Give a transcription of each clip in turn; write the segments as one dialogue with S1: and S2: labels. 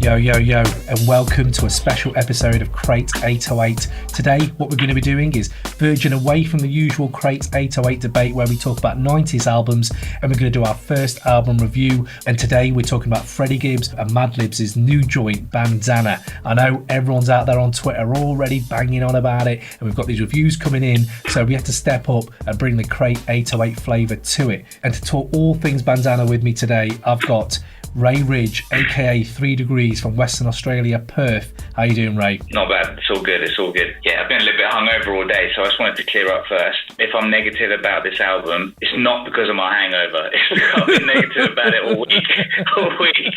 S1: Yo, yo, yo, and welcome to a special episode of Crate 808. Today, what we're going to be doing is verging away from the usual Crate 808 debate where we talk about 90s albums, and we're going to do our first album review. And today, we're talking about Freddie Gibbs and Madlib's new joint, Bandana. I know everyone's out there on Twitter already banging on about it, and we've got these reviews coming in, so we have to step up and bring the Crate 808 flavour to it. And to talk all things Bandana with me today, I've got Ray Ridge, aka 3 Degrees from Western Australia, Perth. How you doing, Ray?
S2: Not bad. It's all good. It's all good. Yeah, I've been a little bit hungover all day, so I just wanted to clear up first. If I'm negative about this album, it's not because of my hangover. It's because I've been negative about it all week.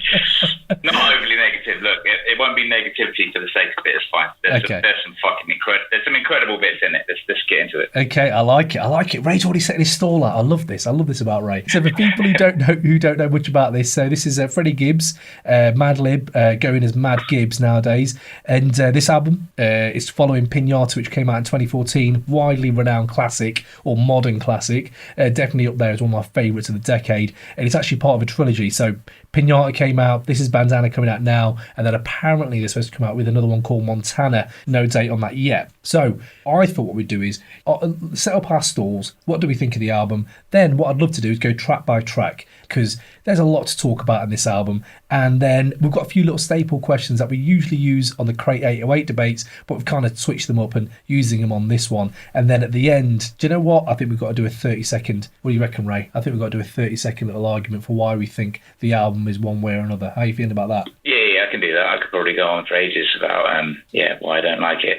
S2: Not overly negative. Look, it won't be negativity for the sake of it. It's fine. There's some incredible bits in it. Let's get into it.
S1: Okay, I like it. Ray's already setting his stall out. I love this about Ray. So for people who don't know much about this, so this is Freddie Gibbs, Madlib, going as MadGibbs nowadays, and this album is following Pinata, which came out in 2014, widely renowned classic or modern classic, definitely up there as one of my favourites of the decade, and it's actually part of a trilogy. So Pinata came out, this is Bandana coming out now, and then apparently they're supposed to come out with another one called Montana. No date on that yet. So I thought what we'd do is set up our stalls. What do we think of the album? Then what I'd love to do is go track by track, because there's a lot to talk about in this album. And then we've got a few little staple questions that we usually use on the Crate 808 debates, but we've kind of switched them up and using them on this one. And then at the end, do you know what? I think we've got to do a 30-second. What do you reckon, Ray? I think we've got to do a 30-second little argument for why we think the album is one way or another. How are you feeling about that?
S2: Yeah, I can do that. I could probably go on for ages about why I don't like it.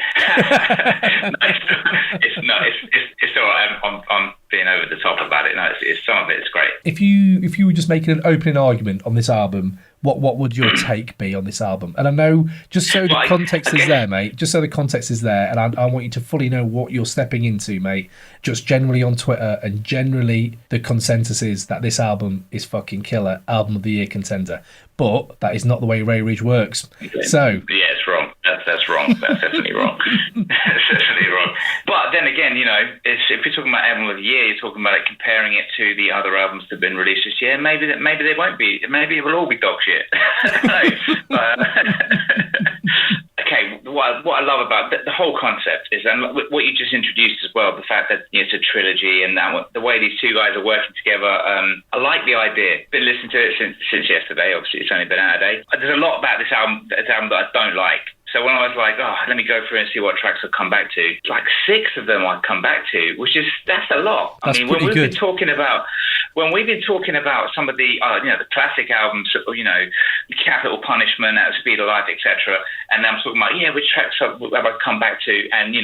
S2: It's all right. I'm being over the top about it. No, it's some of it's great.
S1: If you were just making an opening argument on this album, what would your take be on this album? And I know, just so the context is there, mate, just so the context is there, and I want you to fully know what you're stepping into, mate, just generally on Twitter, and generally the consensus is that this album is fucking killer, album of the year contender. But that is not the way Ray Ridge works.
S2: Okay.
S1: So
S2: yeah, it's wrong. That's wrong. That's definitely wrong. That's definitely wrong. But then again, if you're talking about album of the year, you're talking about comparing it to the other albums that have been released this year. Maybe they won't be. Maybe it will all be dog shit. Okay, what I love about the whole concept is, and what you just introduced as well, the fact that it's a trilogy and that the way these two guys are working together. I like the idea. Been listening to it since yesterday. Obviously, it's only been out a day. There's a lot about this album that I don't like. So when I was like, let me go through and see what tracks I'll come back to, like 6 of them I'd come back to, that's a lot.
S1: That's when we've
S2: been talking about some of the the classic albums, Capital Punishment, At the Speed of Life, etc., and I'm talking about which tracks have I come back to, and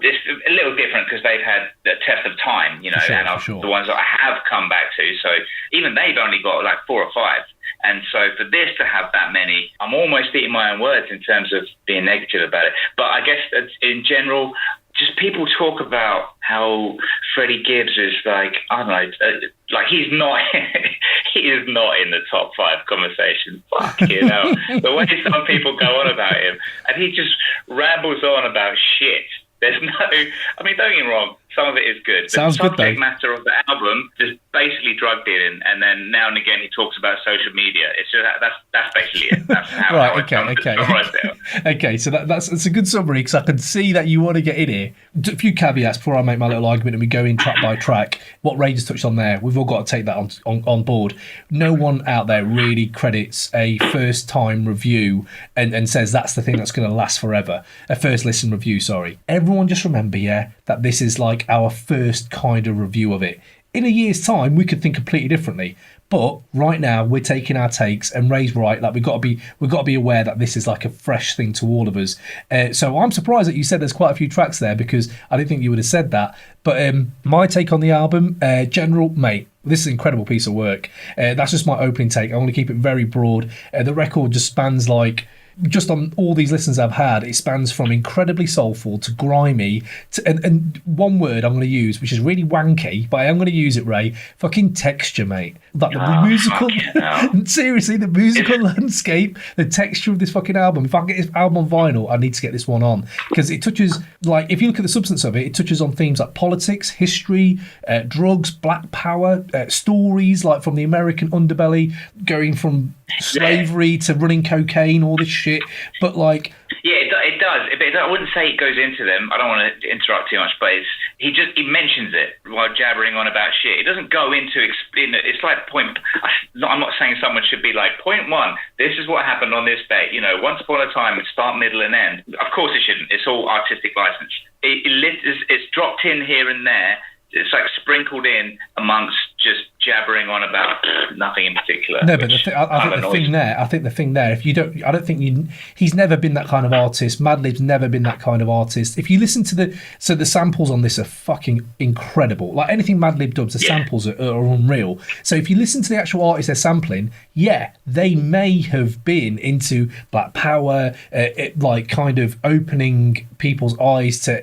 S2: it's a little different because they've had the test of time, the ones that I have come back to. So even they've only got like 4 or 5. And so for this to have that many, I'm almost eating my own words in terms of being negative about it. But I guess in general, just people talk about how Freddie Gibbs is like, I don't know, like he's not, he is not in the top 5 conversation. Fuck, the way some people go on about him, and he just rambles on about shit. There's no, don't get me wrong, some of it is good.
S1: Sounds good, though.
S2: The subject matter of the album is basically drug dealing, and then now and again he talks about social media. It's just that's basically it. That's how
S1: okay. Okay, so that's a good summary, because I can see that you want to get in here. A few caveats before I make my little argument and we go in track by track. What Ray just touched on there, we've all got to take that on board. No one out there really credits a first-time review and says that's the thing that's going to last forever. A first listen review, sorry. Everyone just remember, that this is like our first kind of review of it. In a year's time, we could think completely differently. But right now, we're taking our takes, and Ray's right. Like we've got to be aware that this is like a fresh thing to all of us. So I'm surprised that you said there's quite a few tracks there, because I didn't think you would have said that. But my take on the album, general, mate, this is an incredible piece of work. That's just my opening take. I want to keep it very broad. The record just spans like just on all these listens I've had, it spans from incredibly soulful to grimy to, and one word I'm going to use, which is really wanky, but I am going to use it, Ray. Fucking texture, mate. Like the musical, seriously, the musical landscape, the texture of this fucking album. If I can get this album on vinyl, I need to get this one on because it touches, like, if you look at the substance of it, it touches on themes like politics, history, drugs, black power, stories like from the American underbelly, going from slavery to running cocaine, all this shit. But like,
S2: yeah, it does. I wouldn't say it goes into them. I don't want to interrupt too much, but he mentions it while jabbering on about shit. It doesn't go into it's like point. I'm not saying someone should be like point one. This is what happened on this day. You know, once upon a time, it's start, middle, and end. Of course, it shouldn't. It's all artistic license. It's dropped in here and there. It's like sprinkled in amongst just jabbering on about nothing in particular.
S1: No, but I think the thing there, if you don't, I don't think he's never been that kind of artist. Madlib's never been that kind of artist. If you listen to the samples on this are fucking incredible. Like anything Madlib does, the samples are unreal. So if you listen to the actual artists they're sampling, yeah, they may have been into black power, like kind of opening people's eyes to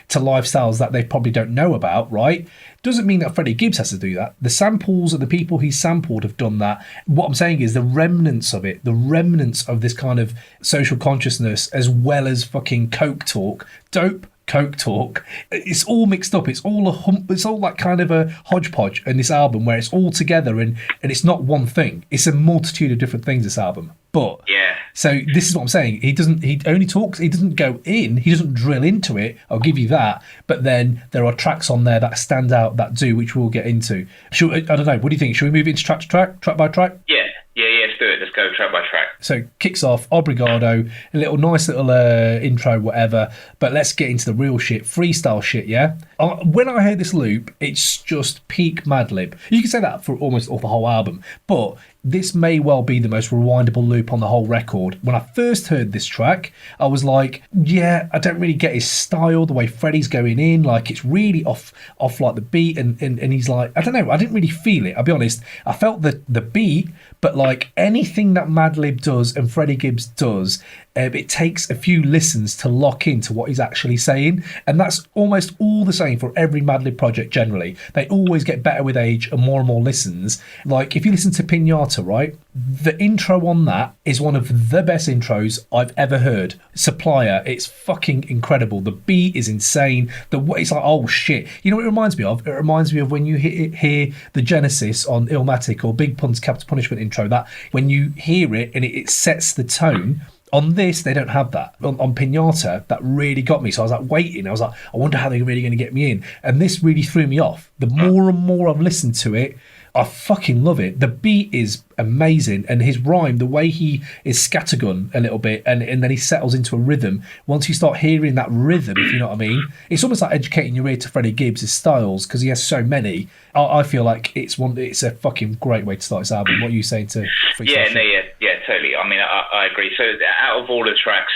S1: lifestyles that they probably don't know about, right? Doesn't mean that Freddie Gibbs has to do that. The samples of the people he's sampled have done that. What I'm saying is the remnants of it, the remnants of this kind of social consciousness, as well as fucking coke talk, dope coke talk. It's all mixed up. It's all it's all like kind of a hodgepodge in this album where it's all together and it's not one thing. It's a multitude of different things, this album. But
S2: yeah.
S1: So this is what I'm saying. He only talks, he doesn't go in, he doesn't drill into it. I'll give you that. But then there are tracks on there that stand out that do, which we'll get into. I don't know. What do you think? Should we move into track to track, track by track?
S2: Yeah, let's do it. Let's go track by track.
S1: So kicks off Obrigado, a little nice little intro, whatever. But let's get into the real shit, freestyle shit. Yeah. When I heard this loop, it's just peak Madlib. You can say that for almost the whole album, but this may well be the most rewindable loop on the whole record. When I first heard this track, I was like, yeah, I don't really get his style, the way Freddie's going in, like it's really off like the beat, and he's like, I don't know, I didn't really feel it, I'll be honest. I felt the beat, but like anything that Madlib does and Freddie Gibbs does, it takes a few listens to lock into what he's actually saying, and that's almost all the same for every Madlib project generally. They always get better with age and more listens. Like if you listen to Pinata, right, the intro on that is one of the best intros I've ever heard. Supplier, it's fucking incredible. The beat is insane. The way it's like, oh shit. You know what it reminds me of? It reminds me of when you hear the Genesis on Illmatic or Big Pun's Capital Punishment intro, that when you hear it and it sets the tone. On this, they don't have that. On Pinata, that really got me. So I was like waiting. I was like, I wonder how they're really going to get me in. And this really threw me off. The more and more I've listened to it, I fucking love it. The beat is amazing. And his rhyme, the way he is scattergun a little bit and then he settles into a rhythm. Once you start hearing that rhythm, if you know what I mean, it's almost like educating your ear to Freddie Gibbs' styles because he has so many. I feel like it's a fucking great way to start this album. What are you saying to
S2: freestyle? Yeah, totally. I mean, I agree. So out of all the tracks,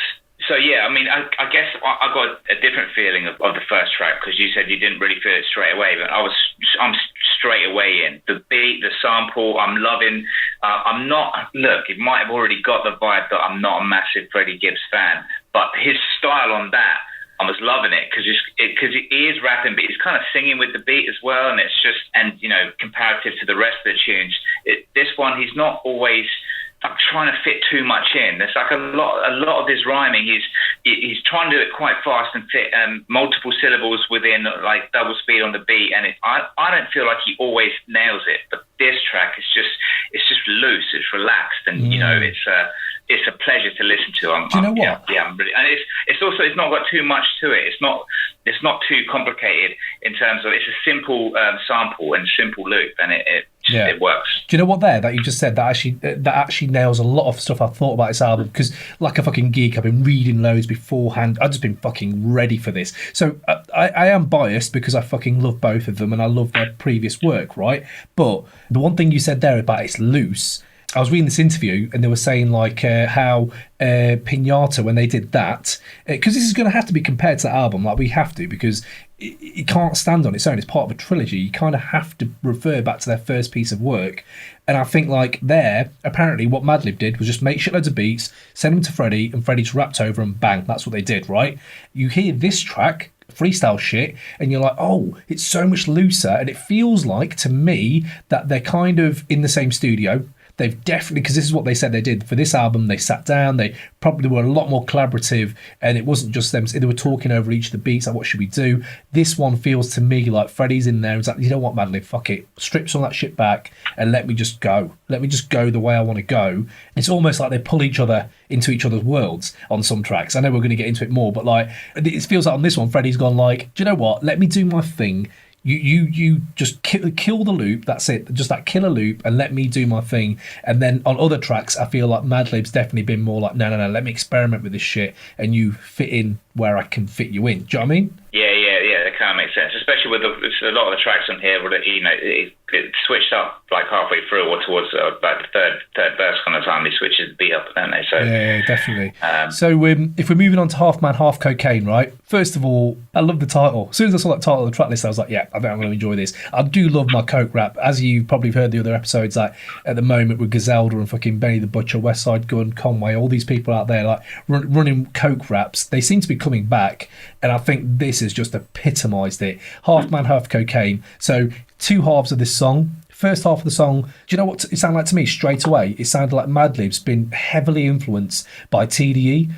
S2: so yeah, I mean, I guess I got a different feeling of the first track because you said you didn't really feel it straight away, but I'm straight away in. The beat, the sample, I'm loving. I'm not, look, it might have already got the vibe that I'm not a massive Freddie Gibbs fan, but his style on that, I was loving it because he is rapping, but he's kind of singing with the beat as well, and it's just, and you know, comparative to the rest of the tunes, this one he's not always trying to fit too much in. There's like a lot of his rhyming. He's trying to do it quite fast and fit multiple syllables within like double speed on the beat, and I don't feel like he always nails it. But this track is just loose, it's relaxed, and you know it's a pleasure to listen to.
S1: Do you know what?
S2: Yeah, I'm really, and it's also it's not got too much to it. It's not too complicated in terms of it's a simple sample and simple loop, and it works.
S1: Do you know what that you just said that actually nails a lot of stuff I thought about this album, because like a fucking geek I've been reading loads beforehand. I've just been fucking ready for this. So I am biased because I fucking love both of them and I love their previous work, right? But the one thing you said there about it's loose, I was reading this interview and they were saying like how Pinata, when they did that, because this is going to have to be compared to that album, like we have to, because it can't stand on its own. It's part of a trilogy. You kind of have to refer back to their first piece of work. And I think like there, apparently what Madlib did was just make shitloads of beats, send them to Freddie, and Freddie just rapped over and bang, that's what they did, right? You hear this track, freestyle shit, and you're like, oh, it's so much looser, and it feels like to me that they're kind of in the same studio. They've definitely, because this is what they said they did for this album, they sat down, they probably were a lot more collaborative, and it wasn't just them, they were talking over each of the beats, like what should we do. This one feels to me like Freddie's in there and it's like, you know what, Madlib, fuck it, strip some of that shit back and let me just go the way I want to go. It's almost like they pull each other into each other's worlds on some tracks. I know we're going to get into it more, but like it feels like on this one Freddie's gone like, do you know what, let me do my thing. You just kill the loop, that's it, just that killer loop, and let me do my thing. And then on other tracks, I feel like Madlib's definitely been more like, no, let me experiment with this shit, and you fit in where I can fit you in. Do you know what I mean?
S2: Yeah, that kind of makes sense, especially with a lot of the tracks on here, where it switched up like halfway through or towards about the third verse kind of time. They switch the beat up, don't they? So
S1: yeah, definitely. So if we're moving on to Half Man, Half Cocaine, right? First of all, I love the title. As soon as I saw that title of the track list, I was like, yeah, I think I'm going to enjoy this. I do love my coke rap, as you've probably heard the other episodes. Like at the moment with Gazelda and fucking Benny the Butcher, West Side Gun, Conway, all these people out there like running coke raps. They seem to be coming back, and I think this has just epitomised it. Half Man, Half Cocaine. So 2 halves of this song. First half of the song, do you know what it sounded like to me straight away? It sounded like Madlib's been heavily influenced by TDE,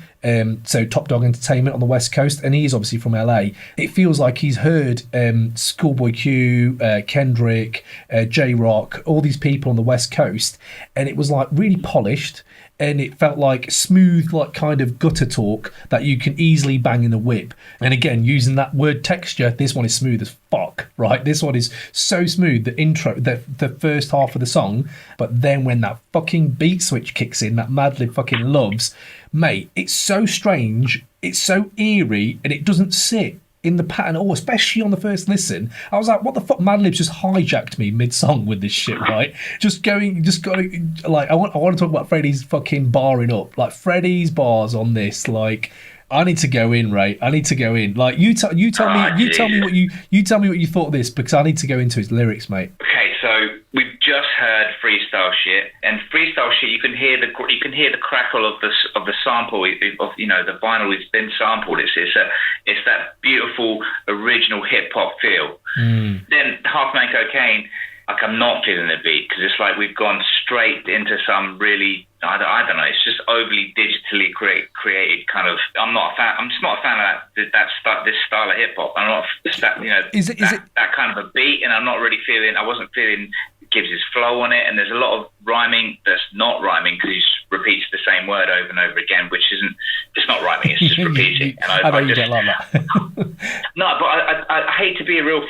S1: so Top Dog Entertainment on the West Coast, and he's obviously from LA. It feels like he's heard Schoolboy Q, Kendrick, J-Rock, all these people on the West Coast, and it was like really polished, and it felt like smooth, like kind of gutter talk that you can easily bang in the whip. And again, using that word texture, this one is smooth as fuck, right? This one is so smooth, the intro, the first half of the song, but then when that fucking beat switch kicks in, that Madlib fucking loves, mate, it's so strange, it's so eerie, and it doesn't sit in the pattern at all, especially on the first listen. I was like, what the fuck? Madlib's just hijacked me mid-song with this shit, right? I want to talk about Freddie's fucking barring up. Like, Freddie's bars on this, like, I need to go in, Ray. I need to go in. Like, you tell me what you thought of this, because I need to go into his lyrics, mate.
S2: Okay, so we've just heard freestyle shit, and freestyle shit. You can hear the crackle of the sample of the vinyl has been sampled. It's that beautiful original hip hop feel. Then Half Man Cocaine, like I'm not feeling the beat, because it's like we've gone straight into some really, I don't know. It's just overly digitally created kind of. I'm just not a fan of this style of hip hop. I'm not that kind of a beat, and I'm not really feeling. I wasn't feeling Gibbs' flow on it, and there's a lot of rhyming that's not rhyming, because he repeats the same word over and over again, which isn't. It's not rhyming. It's just repeating. And
S1: I know you don't like that.
S2: No, but I hate to be a real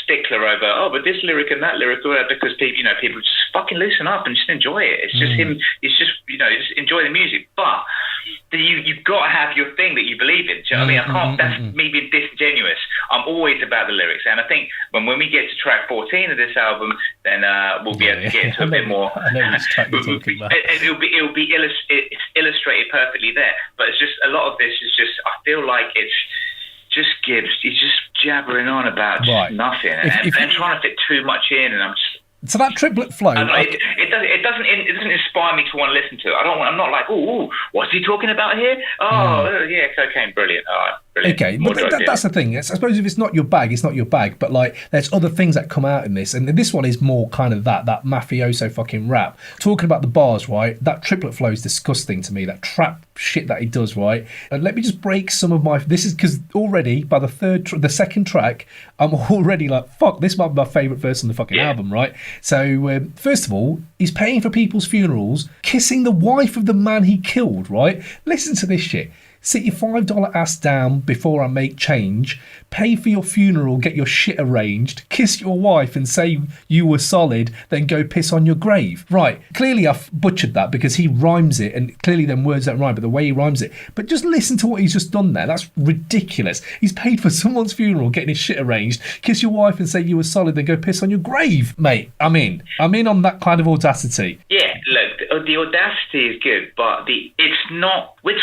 S2: stickler over but this lyric and that lyric, because people just fucking loosen up and just enjoy it. It's just him. It's just just enjoy the music, but you've got to have your thing that you believe in. Do you know what I mean? I can't. That's me being disingenuous. I'm always about the lyrics, and I think when we get to track 14 of this album, then we'll be able to get into a bit more.
S1: I know which track you're talking about.
S2: It'll be illustrated perfectly there, but it's just a lot of this is just. I feel like it's just Gibbs. He's just jabbering on about just nothing and trying to fit too much in, and I'm just.
S1: So that triplet flow,
S2: it doesn't inspire me to want to listen to it. I'm not like, what's he talking about here? Yeah, cocaine, brilliant. All right, brilliant.
S1: Okay, but that's the thing. I suppose if it's not your bag, it's not your bag. But like, there's other things that come out in this, and this one is more kind of that mafioso fucking rap. Talking about the bars, right? That triplet flow is disgusting to me. That trap shit that he does, right? And let me just break some of my. This is because already by the second track, I'm already like, fuck, this might be my favourite verse on the fucking album, right? So first of all, he's paying for people's funerals, kissing the wife of the man he killed, right? Listen to this shit. Sit your $5 ass down before I make change. Pay for your funeral, get your shit arranged. Kiss your wife and say you were solid, then go piss on your grave. Right, clearly I've butchered that because he rhymes it, and clearly them words don't rhyme, but the way he rhymes it. But just listen to what he's just done there. That's ridiculous. He's paid for someone's funeral, getting his shit arranged. Kiss your wife and say you were solid, then go piss on your grave. Mate, I'm in on that kind of audacity.
S2: Yeah, look, the audacity is good, but it's not. We're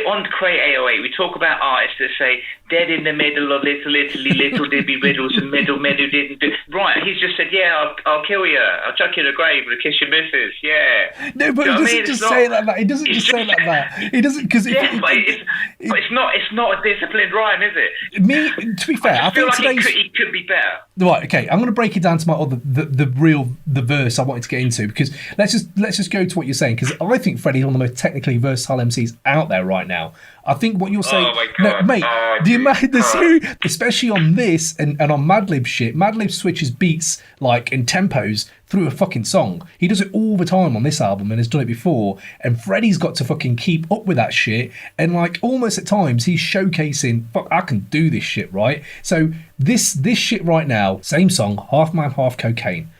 S2: on Create 808. We talk about artists that say dead in the middle of little Italy, little Dibby riddles and middle didn't do. Right, he's just said, yeah, I'll kill you. I'll chuck you in the grave and kiss your missus. Yeah.
S1: No, but he doesn't just say it like that. He doesn't just say it like that. He doesn't because
S2: it's not a disciplined rhyme, is it?
S1: To be fair, I think
S2: like he could be better.
S1: Right, okay. I'm going to break it down to my other the verse I wanted to get into, because let's just go to what you're saying, because I think Freddie's one of the most technically versatile MCs out there right now. I think what you're saying,
S2: oh my God.
S1: No, mate, do you imagine especially on this and on Madlib shit? Madlib switches beats like in tempos through a fucking song. He does it all the time on this album and has done it before. And Freddie's got to fucking keep up with that shit. And like almost at times he's showcasing, fuck, I can do this shit, right? So this shit right now, same song, half man, half cocaine.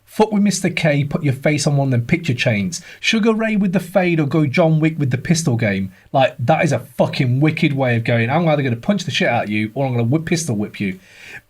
S1: Fuck with Mr. K, put your face on one of them picture chains. Sugar Ray with the fade or go John Wick with the pistol game. Like, that is a fucking wicked way of going, I'm either going to punch the shit out of you or I'm going to pistol whip you.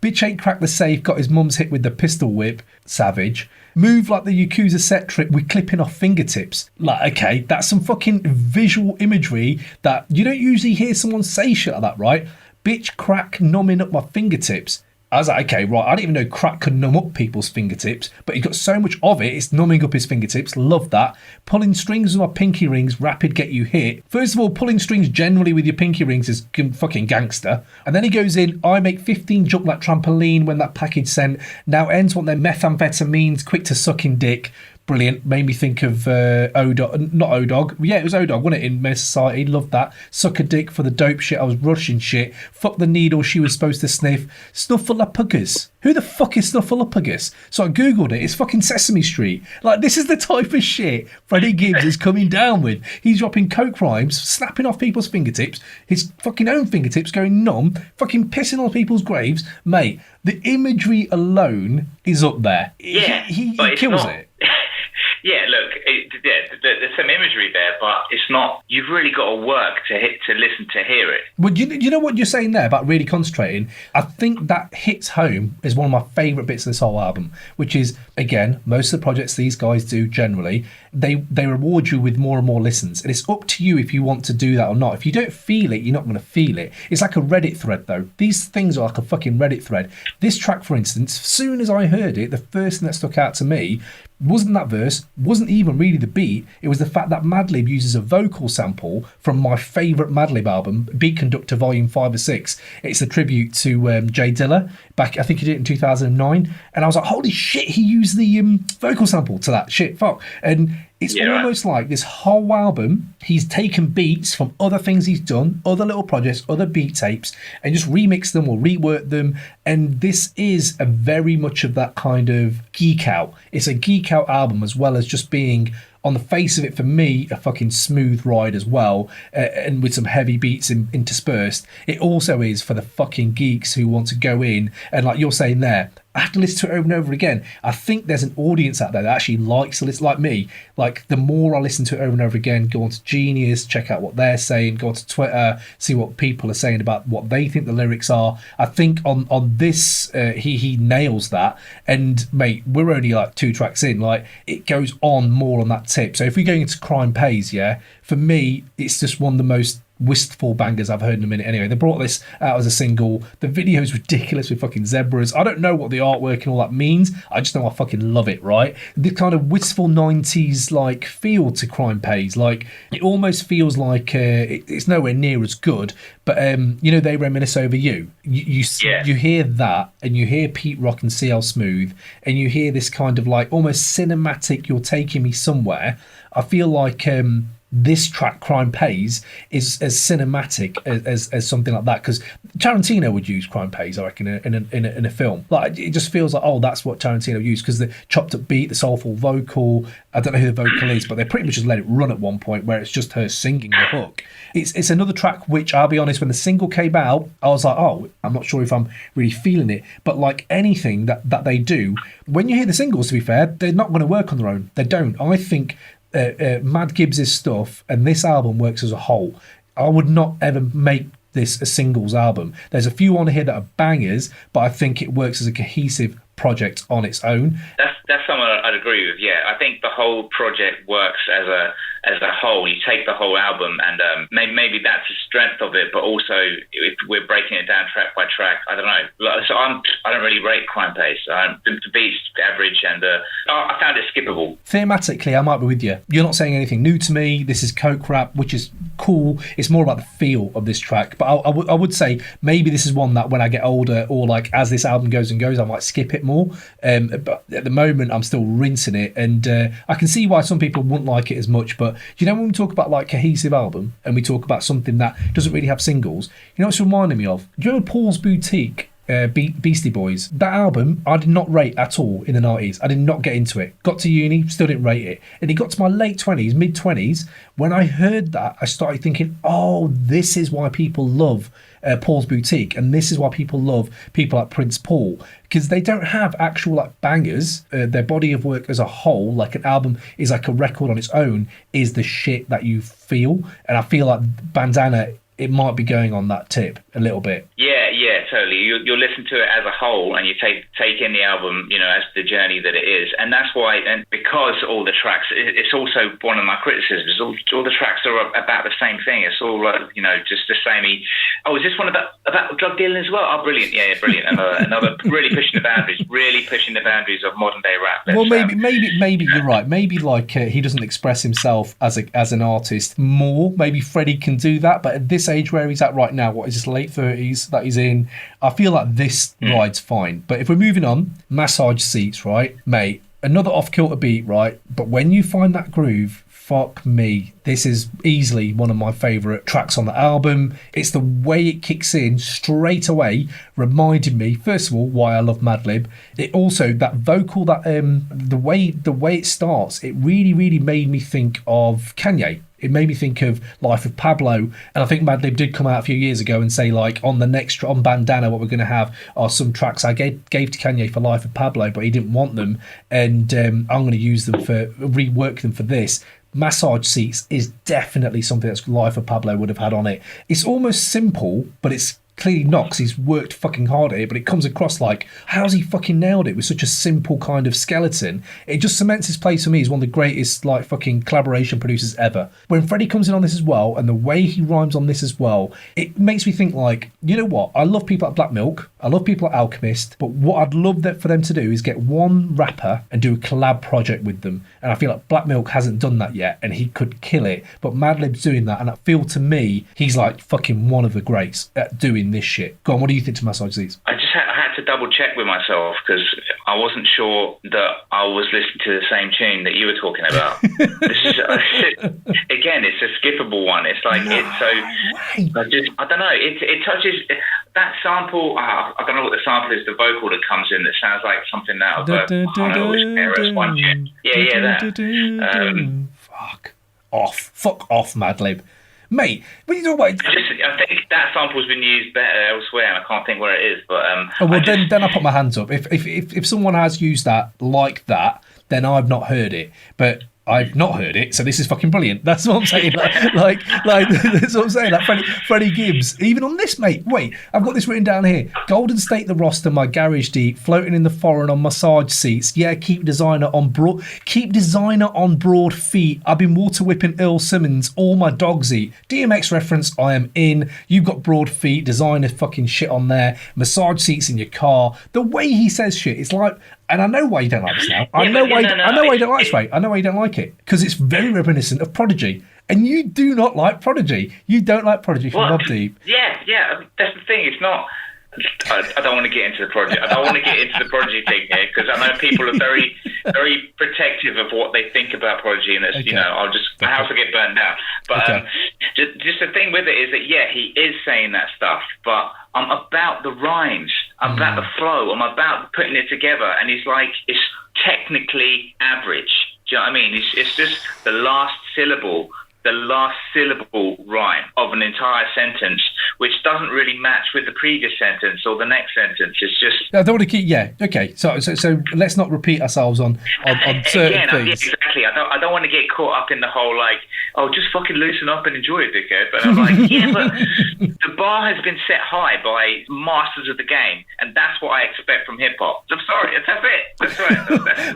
S1: Bitch ain't cracked the safe, got his mum's hit with the pistol whip. Savage. Move like the Yakuza set trip with clipping off fingertips. Like, okay, that's some fucking visual imagery that you don't usually hear someone say shit like that, right? Bitch crack numbing up my fingertips. I was like, okay, right, I didn't even know crack could numb up people's fingertips, but he got so much of it, it's numbing up his fingertips. Love that. Pulling strings with my pinky rings, rapid get you hit. First of all, pulling strings generally with your pinky rings is fucking gangster. And then he goes in, I make 15 jump like trampoline when that package sent. Now ends want their methamphetamines, quick to sucking dick. Brilliant. Made me think of O-Dog. Not O-Dog. Yeah, it was O-Dog, wasn't it, in Men's Society? Loved that. Suck a dick for the dope shit. I was rushing shit. Fuck the needle she was supposed to sniff. Snuffleupagus. Who the fuck is Snuffleupagus? So I googled it. It's fucking Sesame Street. Like, this is the type of shit Freddie Gibbs is coming down with. He's dropping coke rhymes, snapping off people's fingertips, his fucking own fingertips going numb, fucking pissing on people's graves. Mate, the imagery alone is up there.
S2: Yeah,
S1: he kills it.
S2: Yeah, look, there's some imagery there, but it's not. You've really got to work to listen to hear it.
S1: Well, you know what you're saying there about really concentrating? I think that hits home is one of my favourite bits of this whole album, which is, again, most of the projects these guys do generally, they reward you with more and more listens. And it's up to you if you want to do that or not. If you don't feel it, you're not going to feel it. It's like a Reddit thread, though. These things are like a fucking Reddit thread. This track, for instance, as soon as I heard it, the first thing that stuck out to me wasn't that verse, wasn't even really the beat. It was the fact that Madlib uses a vocal sample from my favourite Madlib album, Beat Conductor Volume 5 or 6. It's a tribute to Jay Dilla. Back, I think he did it in 2009. And I was like, holy shit, he used the vocal sample to that. Shit, fuck. And it's almost like this whole album, he's taken beats from other things he's done, other little projects, other beat tapes, and just remixed them or reworked them. And this is a very much of that kind of geek out. It's a geek out album, as well as just being, on the face of it, for me, a fucking smooth ride as well, and with some heavy beats interspersed. It also is for the fucking geeks who want to go in and, like you're saying there, I have to listen to it over and over again. I think there's an audience out there that actually likes to listen, like me. Like, the more I listen to it over and over again, go onto Genius, check out what they're saying, go onto Twitter, see what people are saying about what they think the lyrics are. I think on this, he nails that. And, mate, we're only like 2 tracks in. Like, it goes on more on that tip. So if we're going into Crime Pays, yeah, for me, it's just one of the most wistful bangers I've heard in a minute. Anyway, they brought this out as a single. The video is ridiculous with fucking zebras. I don't know what the artwork and all that means. I just know I fucking love it, right? The kind of wistful 90s like feel to Crime Pays. Like, it almost feels like it's nowhere near as good, but you know, They Reminisce Over You. You hear that, and you hear Pete Rock and CL Smooth, and you hear this kind of like almost cinematic, you're taking me somewhere. I feel like this track, Crime Pays, is as cinematic as something like that, because Tarantino would use Crime Pays, I reckon, in a film. Like, it just feels like, oh, that's what Tarantino used, because the chopped up beat, the soulful vocal, I don't know who the vocal is, but they pretty much just let it run at one point where it's just her singing the hook. It's another track which, I'll be honest, when the single came out, I was like, oh, I'm not sure if I'm really feeling it. But like anything that they do, when you hear the singles, to be fair, they're not going to work on their own. They don't. I think MadGibbs' stuff and this album works as a whole. I would not ever make this a singles album. There's a few on here that are bangers, but I think it works as a cohesive project on its own.
S2: That's something I'd agree with. Yeah, I think the whole project works as a whole. You take the whole album, and maybe that's the strength of it. But also, if we're breaking it down track by track, I don't know. So I don't really rate Crime Pace. The beat's average, and I found it skippable.
S1: Thematically, I might be with you. You're not saying anything new to me. This is coke rap, which is cool. It's more about the feel of this track. But I would say maybe this is one that when I get older, or like as this album goes and goes, I might skip it more. But at the moment, I'm still rinsing it, and I can see why some people wouldn't like it as much. But you know, when we talk about like cohesive album, and we talk about something that doesn't really have singles, you know what's reminding me of? Do you remember Paul's Boutique? Beastie Boys. That album I did not rate at all in the 90s. I did not get into it. Got to uni, still didn't rate it. And it got to my late 20s, mid 20s. When I heard that, I started thinking, oh, this is why people love Paul's Boutique, and this is why people love people like Prince Paul, because they don't have actual like bangers. Their body of work as a whole, like an album is like a record on its own, is the shit that you feel. And I feel like Bandana, it might be going on that tip a little bit.
S2: Yeah, totally. You'll listen to it as a whole, and you take in the album, you know, as the journey that it is, and that's why. And because all the tracks, it's also one of my criticisms. All the tracks are about the same thing. It's all you know, just the same. Is this one about drug dealing as well? Oh, brilliant! Yeah, brilliant. Another really pushing the boundaries of modern day rap.
S1: Well, maybe you're right. Maybe like he doesn't express himself as an artist more. Maybe Freddie can do that, but at this age where he's at right now, what is his late 30s that he's in, I feel like this ride's fine. But if we're moving on, Massage Seats, right, mate, another off-kilter beat, right, but when you find that groove, fuck me, this is easily one of my favourite tracks on the album. It's the way it kicks in straight away, reminded me, first of all, why I love Madlib. It also, that vocal, that the way it starts, it really made me think of Kanye. It made me think of Life of Pablo, and I think Madlib did come out a few years ago and say, like, on Bandana, what we're going to have are some tracks I gave to Kanye for Life of Pablo, but he didn't want them, and I'm going to use them rework them for this. Massage Seats is definitely something that Life of Pablo would have had on it. It's almost simple, but it's clearly not, because he's worked fucking hard at it, but it comes across like, how's he fucking nailed it with such a simple kind of skeleton? It just cements his place for me as one of the greatest like fucking collaboration producers ever. When Freddie comes in on this as well, and the way he rhymes on this as well, it makes me think like, you know what, I love people like Black Milk, I love people like Alchemist, but what I'd love for them to do is get one rapper and do a collab project with them, and I feel like Black Milk hasn't done that yet, and he could kill it, but Madlib's doing that, and I feel to me he's like fucking one of the greats at doing this shit. Go on, what do you think to Massage Seats?
S2: I just had to double check with myself, because I wasn't sure that I was listening to the same tune that you were talking about. This is again, it's a skippable one. It's like it's so I don't know. It touches that sample. I don't know what the sample is. The vocal that comes in that sounds like something out of KRS-One tune. Yeah, that.
S1: Fuck off, Madlib. Mate, what are you talking about?
S2: I think that sample's been used better elsewhere, and I can't think where it is. But
S1: then I put my hands up. If someone has used that like that, then I've not heard it. But I've not heard it, so this is fucking brilliant. That's what I'm saying. Like that's what I'm saying. Like Freddie Gibbs, even on this, mate. Wait, I've got this written down here. Golden State the roster, my garage deep, floating in the foreign on Massage Seats. Yeah, keep designer on broad feet. I've been water whipping Earl Simmons. All my dogs eat. DMX reference. I am in. You've got broad feet. Designer fucking shit on there. Massage seats in your car. The way he says shit, it's like. And I know why you don't like this now. I know why you don't like this, Ray. I know why you don't like it. Because it's very reminiscent of Prodigy. And you do not like Prodigy. You don't like Prodigy from Mobb Deep.
S2: Yeah. That's the thing. It's not... I don't want to get into the Prodigy. I don't want to get into the Prodigy thing here, because I know people are very, very protective of what they think about Prodigy, and it's, you know, my house will get burned down. But just the thing with it is that, yeah, he is saying that stuff, but I'm about the rhymes. I'm about the flow. I'm about putting it together. And he's like, it's technically average. Do you know what I mean? It's just the last syllable rhyme of an entire sentence, which doesn't really match with the previous sentence or the next sentence. It's just...
S1: I don't want to keep... Yeah, okay. So let's not repeat ourselves on certain things.
S2: Yeah, exactly. I don't want to get caught up in the whole, like, oh, just fucking loosen up and enjoy it, dickhead. But I'm like, yeah, but the bar has been set high by masters of the game, and that's what I expect from hip-hop. I'm sorry, that's it. That's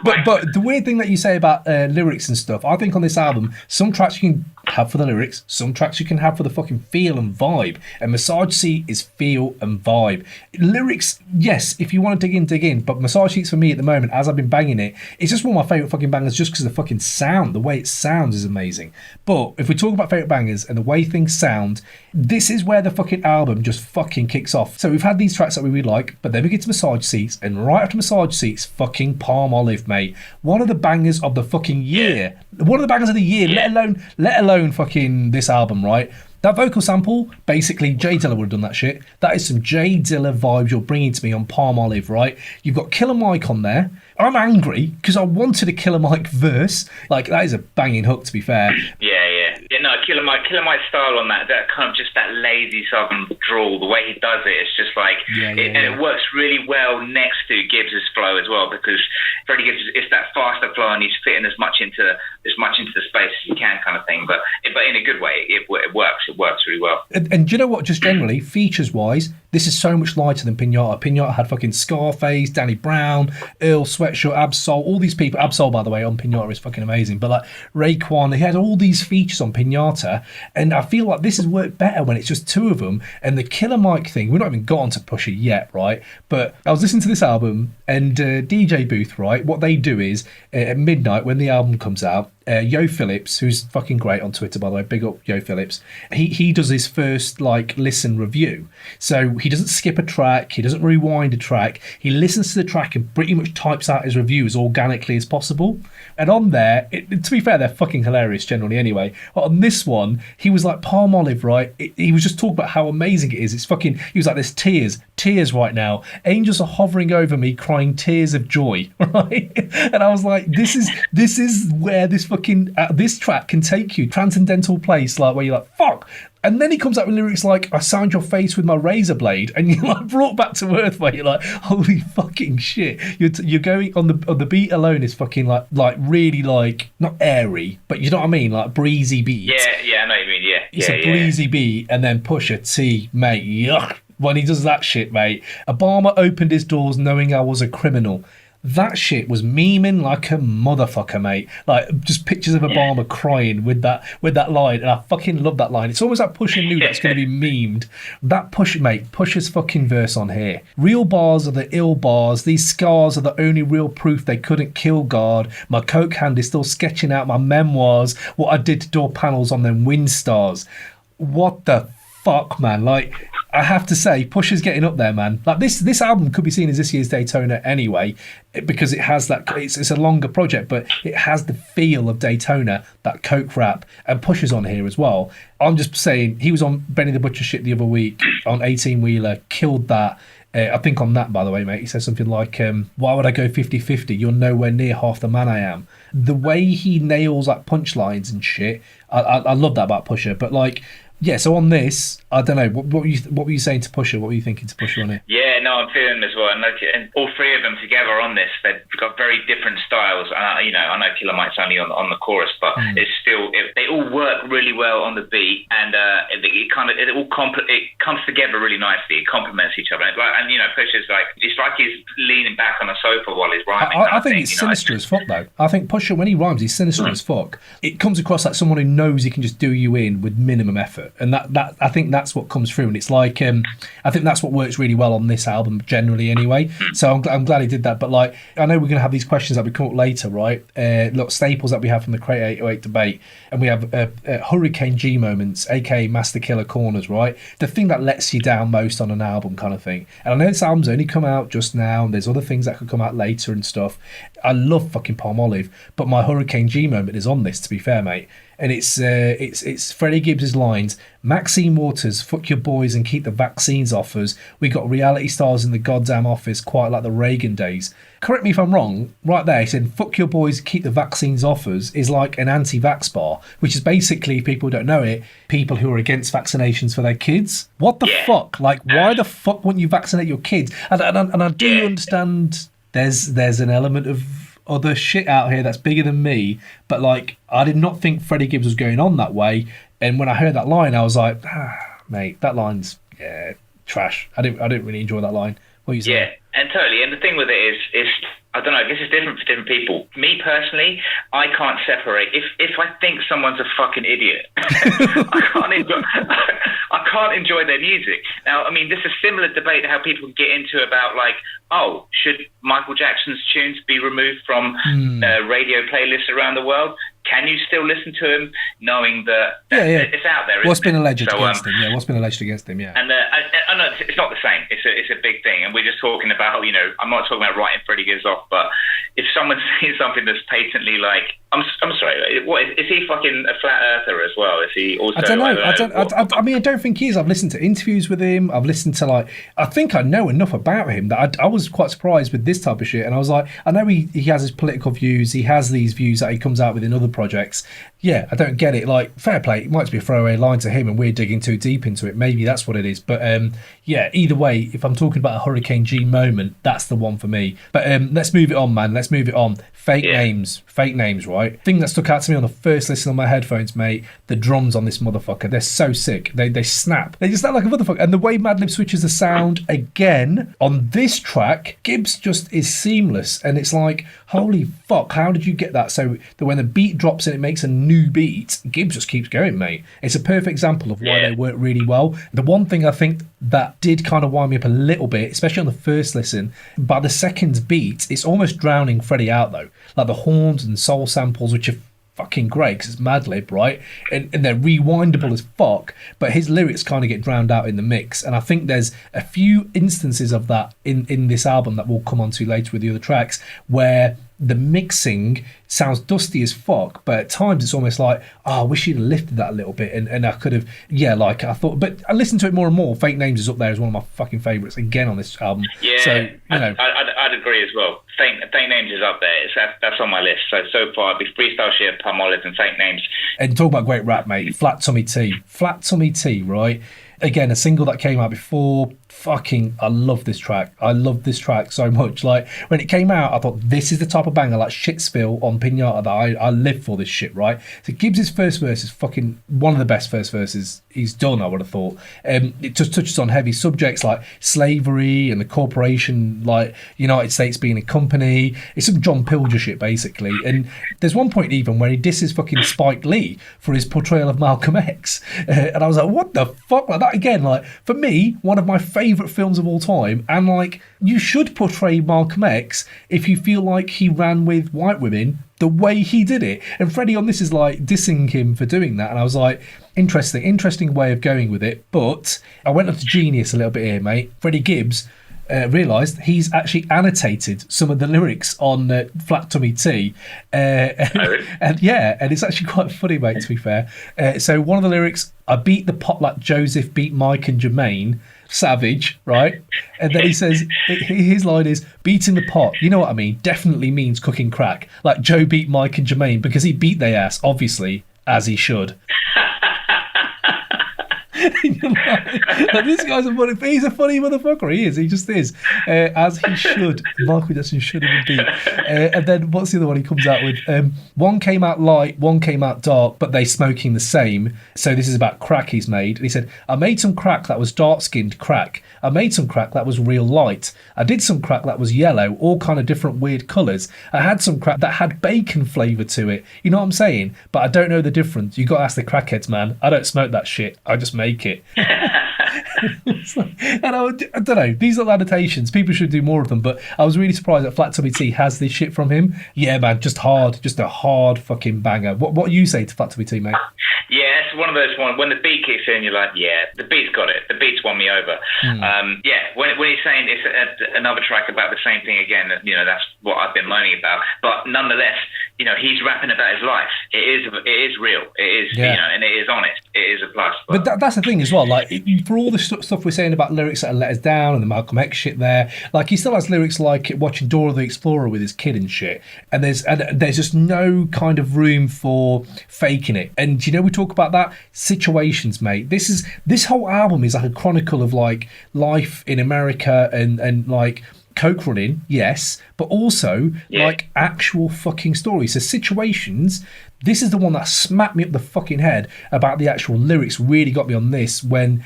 S2: right.
S1: But the weird thing that you say about lyrics and stuff, I think on this album, some tracks you can have for the lyrics, some tracks you can have for the fucking feel and vibe. And Massage Seat is feel and vibe. Lyrics, yes, if you want to dig in. But Massage Seats for me at the moment, as I've been banging it, it's just one of my favourite fucking bangers just because of the fucking sound. The way it sounds is amazing. But if we talk about favourite bangers and the way things sound, this is where the fucking album just fucking kicks off. So we've had these tracks that we really like, but then we get to Massage Seats, and right after Massage Seats, fucking Palm Olive, mate. One of the bangers of the fucking year. One of the bangers of the year, let alone fucking this album, right? That vocal sample, basically, Jay Dilla would have done that shit. That is some Jay Dilla vibes you're bringing to me on Palm Olive, right? You've got Killer Mike on there. I'm angry because I wanted a Killer Mike verse. Like, that is a banging hook, to be fair.
S2: Yeah, no, Killer Mike's style on that kind of just that lazy southern drawl, the way he does it, it's just like, and it works really well next to Gibbs' flow as well, because Freddie Gibbs, it's that faster flow and he's fitting as much into the space as he can kind of thing, but in a good way, it works really well.
S1: And do you know what, just generally, features-wise, this is so much lighter than Pinata. Pinata had fucking Scarface, Danny Brown, Earl Sweatshirt, Absol, all these people. Absol, by the way, on Pinata is fucking amazing. But like Raekwon, he had all these features on Pinata, and I feel like this has worked better when it's just two of them. And the Killer Mike thing, we've not even got onto Pusha yet, right? But I was listening to this album, and DJ Booth, right, what they do is, at midnight when the album comes out, Yo Phillips, who's fucking great on Twitter, by the way, big up Yo Phillips, he does his first like listen review. So he doesn't skip a track, he doesn't rewind a track, he listens to the track and pretty much types out his review as organically as possible. And on there, to be fair, they're fucking hilarious generally anyway. But on this one, he was like, Palm Olive, right? He was just talking about how amazing it is. It's fucking, he was like, there's tears right now. Angels are hovering over me, crying tears of joy, right? And I was like, this is where this fucking, this track can take you. Transcendental place, like where you're like, fuck. And then he comes out with lyrics like, I sound your face with my razor blade, and you're like brought back to earth where you're like, holy fucking shit. You're going on the beat alone is fucking like really like, not airy, but you know what I mean? Like breezy beat.
S2: Yeah, I know what you mean, yeah.
S1: It's a breezy beat, and then Pusha T, mate, yuck. When he does that shit, mate. Obama opened his doors knowing I was a criminal. That shit was memeing like a motherfucker, mate. Like just pictures of Obama crying with that line, and I fucking love that line. It's almost like Pusha knew that's going to be memed. That Pusha's fucking verse on here. Real bars are the ill bars. These scars are the only real proof they couldn't kill God. My coke hand is still sketching out my memoirs. What I did to door panels on them wind stars. What the fuck, man? Like, I have to say, Pusha's getting up there, man. Like this album could be seen as this year's Daytona anyway, because it has that. It's a longer project, but it has the feel of Daytona, that coke rap, and Pusha's on here as well. I'm just saying, he was on Benny the Butcher shit the other week on 18 Wheeler, killed that. I think on that, by the way, mate, he says something like, why would I go 50-50? You're nowhere near half the man I am. The way he nails like punchlines and shit, I love that about Pusha. But like, yeah, so on this, I don't know, what were you saying to Pusha? What were you thinking to Pusha on it?
S2: Yeah, no, I'm feeling as well. And all three of them together on this, they've got very different styles. And I know Killer Mike's only on the chorus, but it's still, they all work really well on the beat, and it comes together really nicely. It complements each other. And Pusha's like, it's like he's leaning back on a sofa while he's rhyming.
S1: I think it's sinister as fuck, though. I think Pusha, when he rhymes, he's sinister as fuck. It comes across like someone who knows he can just do you in with minimum effort. And that I think that's what comes through, and it's like I think that's what works really well on this album generally anyway. So I'm glad he did that. But like, I know we're going to have these questions that we come up later, right? Look, staples that we have from the Crate 808 debate, and we have Hurricane G moments, aka Master Killer corners, right? The thing that lets you down most on an album kind of thing. And I know this album's only come out just now, and there's other things that could come out later and stuff. I love fucking Palm Olive, but my Hurricane G moment is on this, to be fair, mate. and it's Freddie Gibbs' lines. Maxine Waters, fuck your boys and keep the vaccines off us. We got reality stars in the goddamn office, quite like the Reagan days. Correct me if I'm wrong, right there, he said, fuck your boys, keep the vaccines off us, is like an anti-vax bar, which is basically, if people don't know it, people who are against vaccinations for their kids. What the fuck? Like, why the fuck wouldn't you vaccinate your kids? And I do understand there's an element of other shit out here that's bigger than me, but like, I did not think Freddie Gibbs was going on that way. And when I heard that line, I was like, mate, that line's trash. I didn't really enjoy that line. What you saying?
S2: Yeah, and totally. And the thing with it is I don't know, I guess it's different for different people. Me personally, I can't separate. If I think someone's a fucking idiot, I can't enjoy their music. Now, I mean, this is a similar debate to how people get into about like, oh, should Michael Jackson's tunes be removed from radio playlists around the world? Can you still listen to him knowing that it's out there?
S1: What's been alleged against him? Yeah, what's been alleged against him? Yeah.
S2: And I know it's not the same. It's a big thing, and we're just talking about, you know, I'm not talking about writing Freddie Gibbs off, but if someone's saying something that's patently like, I'm sorry, what is he fucking a flat earther as well? Is he also?
S1: I don't know. I mean, I don't think he is. I've listened to interviews with him. I've listened to I think I know enough about him that I was quite surprised with this type of shit. And I was like, I know he has his political views. He has these views that he comes out with in other projects. Yeah, I don't get it. Like, fair play. It might just be a throwaway line to him and we're digging too deep into it. Maybe that's what it is. But yeah, either way, if I'm talking about a Hurricane G moment, that's the one for me. But let's move it on, man. Let's move it on. Fake names, right? Thing that stuck out to me on the first listen on my headphones, mate, the drums on this motherfucker, they're so sick. They snap. They just snap like a motherfucker. And the way Madlib switches the sound again on this track, Gibbs just is seamless. And it's like, holy fuck, how did you get that? So that when the beat drops and it makes a new beat, Gibbs just keeps going, mate. It's a perfect example of why they work really well. The one thing I think that did kind of wind me up a little bit, especially on the first listen, by the second beat, it's almost drowning Freddie out though. Like the horns and soul samples, which are fucking great because it's Madlib, right? And they're rewindable as fuck, but his lyrics kind of get drowned out in the mix. And I think there's a few instances of that in this album that we'll come on to later with the other tracks, where the mixing sounds dusty as fuck, but at times it's almost like, I wish you'd have lifted that a little bit, and I could have, I thought, but I listened to it more and more. Fake Names is up there as one of my fucking favourites again on this album.
S2: Yeah,
S1: so, you know.
S2: I'd agree as well. Fake Names is up there. That's on my list. So far, it'd be Freestyle Shit, Palm Olive, and Fake Names. And
S1: talk about great rap, mate. Flat Tummy Tea, right? Again, a single that came out before. I love this track. I love this track so much. Like, when it came out, I thought, this is the type of banger, like Shitspill on Pinata, that I live for this shit, right? So Gibbs' first verse is fucking one of the best first verses he's done, I would have thought. It just touches on heavy subjects like slavery and the corporation, like United States being a company. It's some John Pilger shit, basically. And there's one point even where he disses fucking Spike Lee for his portrayal of Malcolm X. And I was like, what the fuck? Like, that again, like, for me, one of my favourite films of all time, and like, you should portray Malcolm X if you feel like he ran with white women the way he did it. And Freddie on this is like dissing him for doing that, and I was like, interesting way of going with it. But I went up to Genius a little bit here, mate. Freddie Gibbs realised he's actually annotated some of the lyrics on Flat Tummy Tea, and it's actually quite funny, mate, to be fair. So one of the lyrics, I beat the pot like Joseph beat Mike and Jermaine. Savage, right? And then he says, his line is, beating the pot, you know what I mean, definitely means cooking crack, like Joe beat Mike and Jermaine, because he beat their ass, obviously, as he should. Like, this guy's he's a funny motherfucker. He just is, as he should. Michael Jackson should have been beat. And then what's the other one he comes out with? One came out light, one came out dark, but they smoking the same. So this is about crack he's made. And he said, I made some crack that was dark-skinned crack. I made some crack that was real light. I did some crack that was yellow, all kind of different weird colours. I had some crack that had bacon flavour to it. You know what I'm saying? But I don't know the difference. You got to ask the crackheads, man. I don't smoke that shit. I just make it. And I don't know, these little annotations, people should do more of them, but I was really surprised that Flat Tummy Tea has this shit from him. Yeah, man, just a hard fucking banger. What do you say to Flat Tummy Tea, mate?
S2: Yeah, it's one of those ones, when the beat kicks in, you're like, yeah, the beat's got it. The beat's won me over. When he's saying it's another track about the same thing again, that's what I've been moaning about. But nonetheless, he's rapping about his life. It is real. It is, and it is honest. It is a plus.
S1: But that's the thing as well. Like, for all the stuff we're saying about lyrics that let us down and the Malcolm X shit there, like, he still has lyrics like watching Dora the Explorer with his kid and shit. And there's just no kind of room for faking it. And we talk about that situations, mate. This whole album is like a chronicle of like life in America and like coke running, yes, but also like actual fucking stories. So situations, this is the one that smacked me up the fucking head about the actual lyrics, really got me on this when,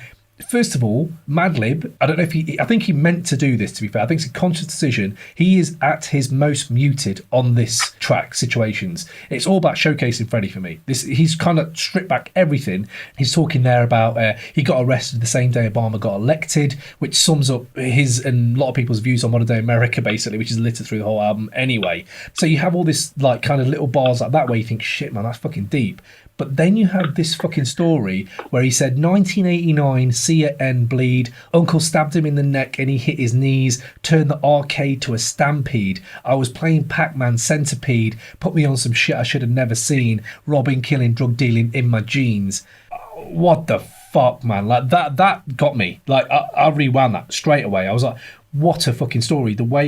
S1: first of all, Madlib, I think he meant to do this, to be fair. I think it's a conscious decision. He is at his most muted on this track, Situations. It's all about showcasing Freddie for me. He's kind of stripped back everything. He's talking there about he got arrested the same day Obama got elected, which sums up his and a lot of people's views on modern day America, basically, which is littered through the whole album anyway. So you have all this like kind of little bars like that where you think, shit, man, that's fucking deep. But then you have this fucking story where he said 1989, see it end bleed. Uncle stabbed him in the neck and he hit his knees. Turned the arcade to a stampede. I was playing Pac-Man Centipede. Put me on some shit I should have never seen. Robbing, killing, drug dealing in my jeans. What the fuck, man? Like that got me. Like I rewound that straight away. I was like, what a fucking story. The way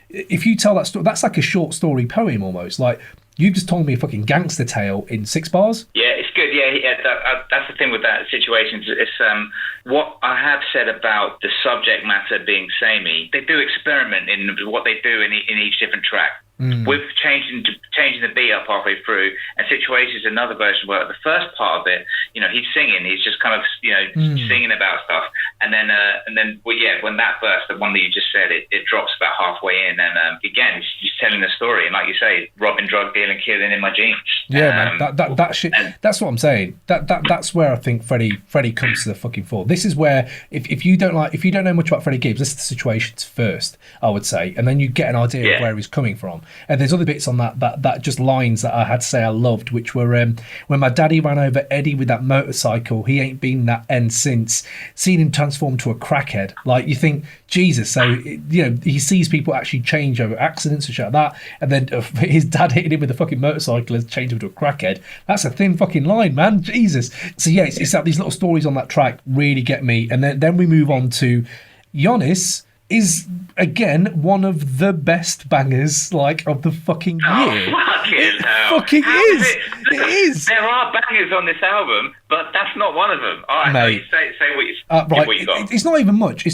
S1: if you tell that story, that's like a short story poem almost. Like, you've just told me a fucking gangster tale in 6 bars. Yeah, it's good. That's the thing with that situation. It's what I have said about the subject matter being samey. They do experiment in what they do in each different track. With changing the beat up halfway through, and Situations another version where the first part of it, he's singing, he's just kind of singing about stuff, and then when that verse, the one that you just said, it drops about halfway in, and again he's telling the story, and like you say, robbing, drug dealing, killing in my jeans. Yeah, man, that shit. That's what I'm saying. That's where I think Freddie comes to the fucking fore. This is where if you don't know much about Freddie Gibbs, listen to Situations first, I would say, and then you get an idea of where he's coming from. And there's other bits on that just lines that I had to say I loved, which were when my daddy ran over Eddie with that motorcycle, he ain't been that end since. Seen him transform to a crackhead. Like, you think, Jesus, so he sees people actually change over accidents and shit like that, and then his dad hitting him with a fucking motorcycle has changed him to a crackhead. That's a thin fucking line, man. Jesus. So yeah, it's like these little stories on that track really get me. And then we move on to Giannis. Is again one of the best bangers of the fucking year. It fucking is. It is. There are bangers on this album, but that's not one of them. All right, mate. Say what you got. It's not even much.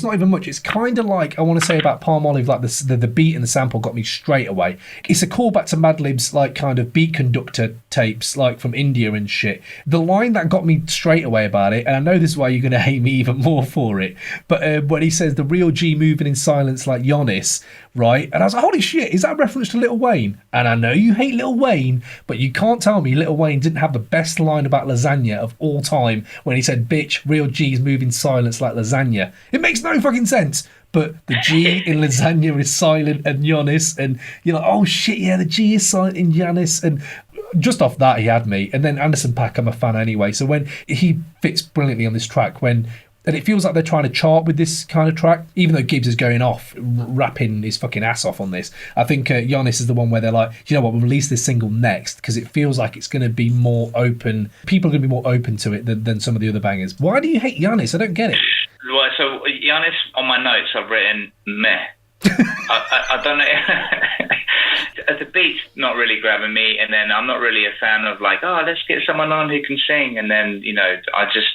S1: It's kind of like I want to say about Palm Olive, like the beat and the sample got me straight away. It's a callback to Madlib's like kind of beat conductor tapes, like from India and shit. The line that got me straight away about it, and I know this is why you're going to hate me even more for it, but when he says the real G moving in silence like Giannis, right? And I was like, holy shit, is that a reference to Lil Wayne? And I know you hate Lil Wayne, but you can't tell me Lil Wayne didn't have the best line about lasagna of all time when he said, bitch, real G's move in silence like lasagna. It makes no fucking sense. But the G in lasagna is silent and Giannis, and you're like, oh shit, yeah, the G is silent in Giannis, and just off that he had me. And then Anderson .Paak, I'm a fan anyway, so when he fits brilliantly on this track, and it feels like they're trying to chart with this kind of track, even though Gibbs is going off, rapping his fucking ass off on this. I think Giannis is the one where they're like, you know what, we'll release this single next, because it feels like it's going to be more open. People are going to be more open to it than some of the other bangers. Why do you hate Giannis? I don't get it. Well, so Giannis, on my notes, I've written meh. I don't know. The beat's not really grabbing me, and then I'm not really a fan of like, oh, let's get someone on who can sing, and then I just